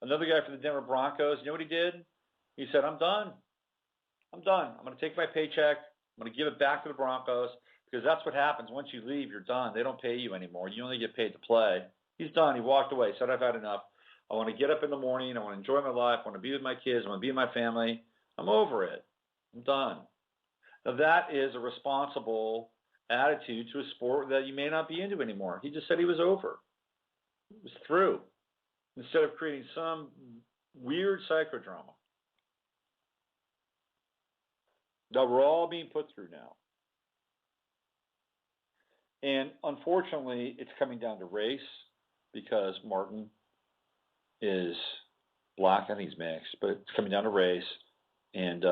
Another guy from the Denver Broncos, you know what he did? He said, I'm done. I'm going to take my paycheck. I'm going to give it back to the Broncos, because that's what happens. Once you leave, you're done. They don't pay you anymore. You only get paid to play. He's done. He walked away. Said, I've had enough. I want to get up in the morning. I want to enjoy my life. I want to be with my kids. I want to be with my family. I'm over it. I'm done. Now, that is a responsible attitude to a sport that you may not be into anymore. He just said he was over. It was through. Instead of creating some weird psychodrama that we're all being put through now. And unfortunately, it's coming down to race, because Martin is black. I think he's mixed, but it's coming down to race. And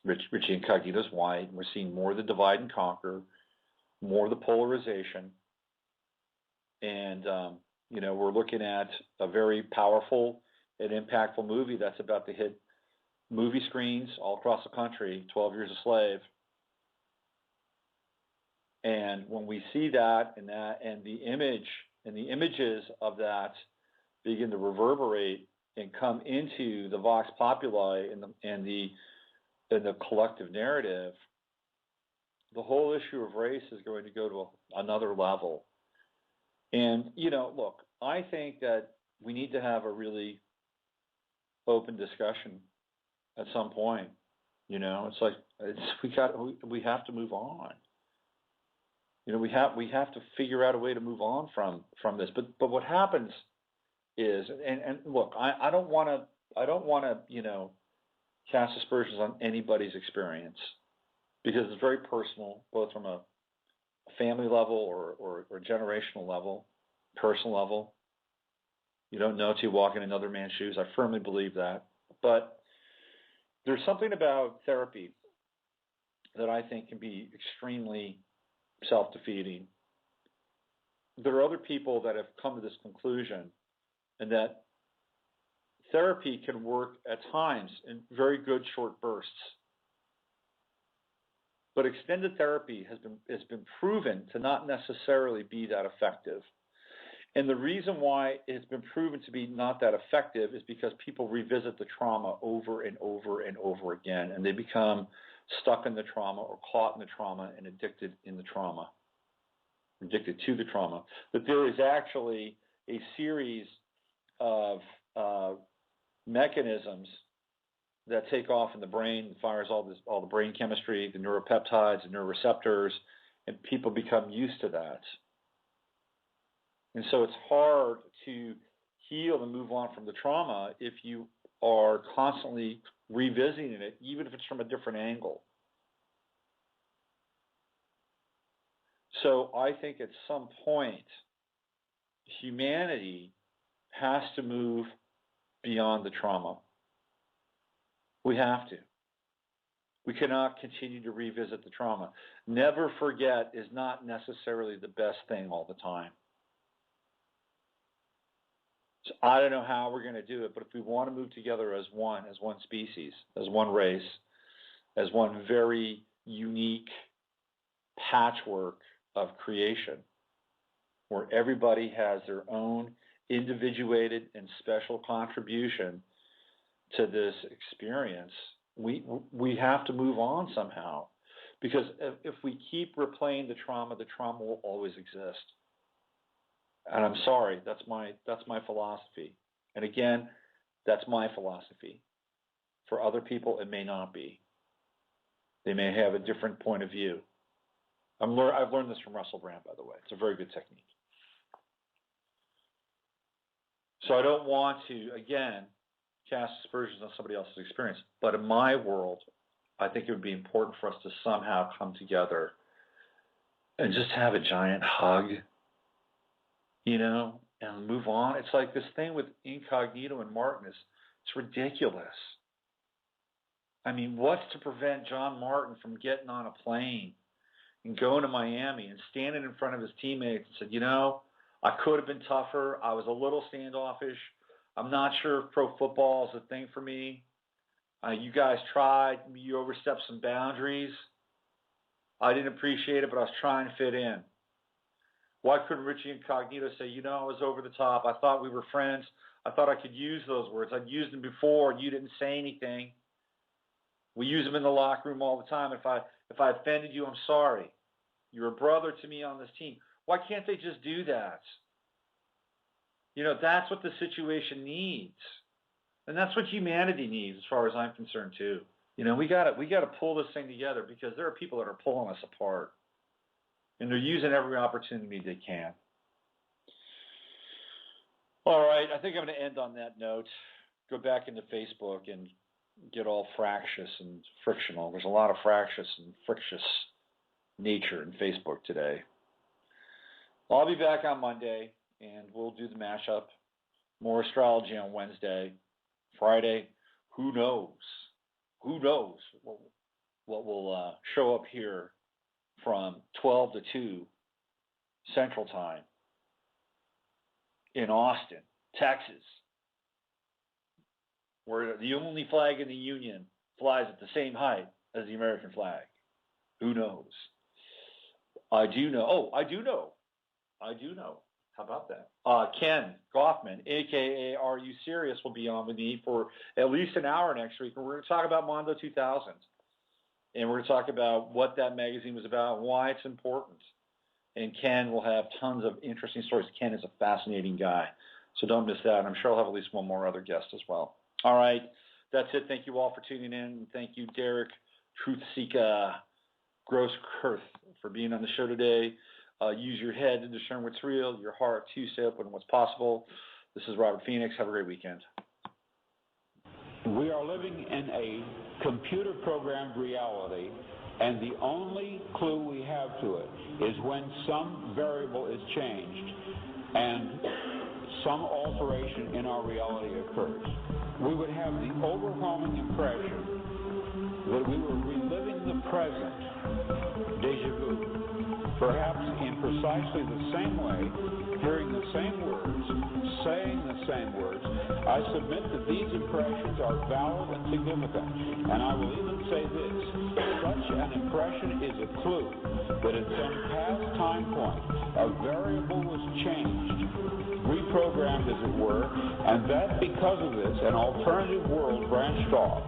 Richie Incognito is white. We're seeing more of the divide and conquer, more of the polarization. And, we're looking at a very powerful and impactful movie that's about to hit movie screens all across the country, 12 Years a Slave. And when we see that and the images of that begin to reverberate and come into the vox populi and the collective narrative, the whole issue of race is going to go to another level. And, look, I think that we need to have a really open discussion at some point. It's like we have to move on. We have to figure out a way to move on from this. But what happens is, and look, I don't want to cast aspersions on anybody's experience, because it's very personal, both from a family level or generational level, personal level. You don't know till you walk in another man's shoes. I firmly believe that. But there's something about therapy that I think can be extremely self-defeating. There are other people that have come to this conclusion, and that therapy can work at times in very good short bursts. But extended therapy has been proven to not necessarily be that effective. And the reason why it's been proven to be not that effective is because people revisit the trauma over and over and over again, and they become stuck in the trauma or caught in the trauma and addicted to the trauma. That there is actually a series of mechanisms that take off in the brain, fires all the brain chemistry, the neuropeptides, the neuroreceptors, and people become used to that. And so it's hard to heal and move on from the trauma if you are constantly revisiting it, even if it's from a different angle. So I think at some point, humanity has to move beyond the trauma. We have to. We cannot continue to revisit the trauma. Never forget is not necessarily the best thing all the time. So I don't know how we're going to do it, but if we want to move together as one species, as one race, as one very unique patchwork of creation, where everybody has their own individuated and special contribution to this experience, we have to move on somehow. Because if we keep replaying the trauma will always exist. And I'm sorry, that's my philosophy. And again, that's my philosophy. For other people, it may not be. They may have a different point of view. I've learned this from Russell Brand, by the way. It's a very good technique. So I don't want to, again, cast aspersions on somebody else's experience. But in my world, I think it would be important for us to somehow come together and just have a giant hug, and move on. It's like this thing with Incognito and Martin it's ridiculous. I mean, what's to prevent John Martin from getting on a plane and going to Miami and standing in front of his teammates and said, I could have been tougher. I was a little standoffish. I'm not sure if pro football is a thing for me. You guys tried. You overstepped some boundaries. I didn't appreciate it, but I was trying to fit in. Why couldn't Richie Incognito say, I was over the top. I thought we were friends. I thought I could use those words. I'd used them before. You didn't say anything. We use them in the locker room all the time. If I offended you, I'm sorry. You're a brother to me on this team. Why can't they just do that? That's what the situation needs. And that's what humanity needs, as far as I'm concerned, too. We got to pull this thing together, because there are people that are pulling us apart. And they're using every opportunity they can. All right, I think I'm going to end on that note. Go back into Facebook and get all fractious and frictional. There's a lot of fractious and frictious nature in Facebook today. I'll be back on Monday, and we'll do the mashup. More astrology on Wednesday. Friday, who knows? Who knows what will show up here from 12 to 2 Central Time in Austin, Texas, where the only flag in the Union flies at the same height as the American flag. Who knows? I do know. How about that? Ken Goffman, a.k.a. Are You Serious, will be on with me for at least an hour next week. And we're going to talk about Mondo 2000. And we're going to talk about what that magazine was about, why it's important. And Ken will have tons of interesting stories. Ken is a fascinating guy. So don't miss that. And I'm sure I'll have at least one more other guest as well. All right. That's it. Thank you all for tuning in. Thank you, Derek Truthseekah Grosskurth, for being on the show today. Use your head to discern what's real, your heart to stay open to what's possible. This is Robert Phoenix. Have a great weekend. We are living in a computer-programmed reality, and the only clue we have to it is when some variable is changed and some alteration in our reality occurs. We would have the overwhelming impression that we were reliving the present, déjà vu. Perhaps in precisely the same way, hearing the same words, saying the same words. I submit that these impressions are valid and significant, and I will even say this: such an impression is a clue that at some past time point, a variable was changed, reprogrammed as it were, and that because of this, an alternative world branched off.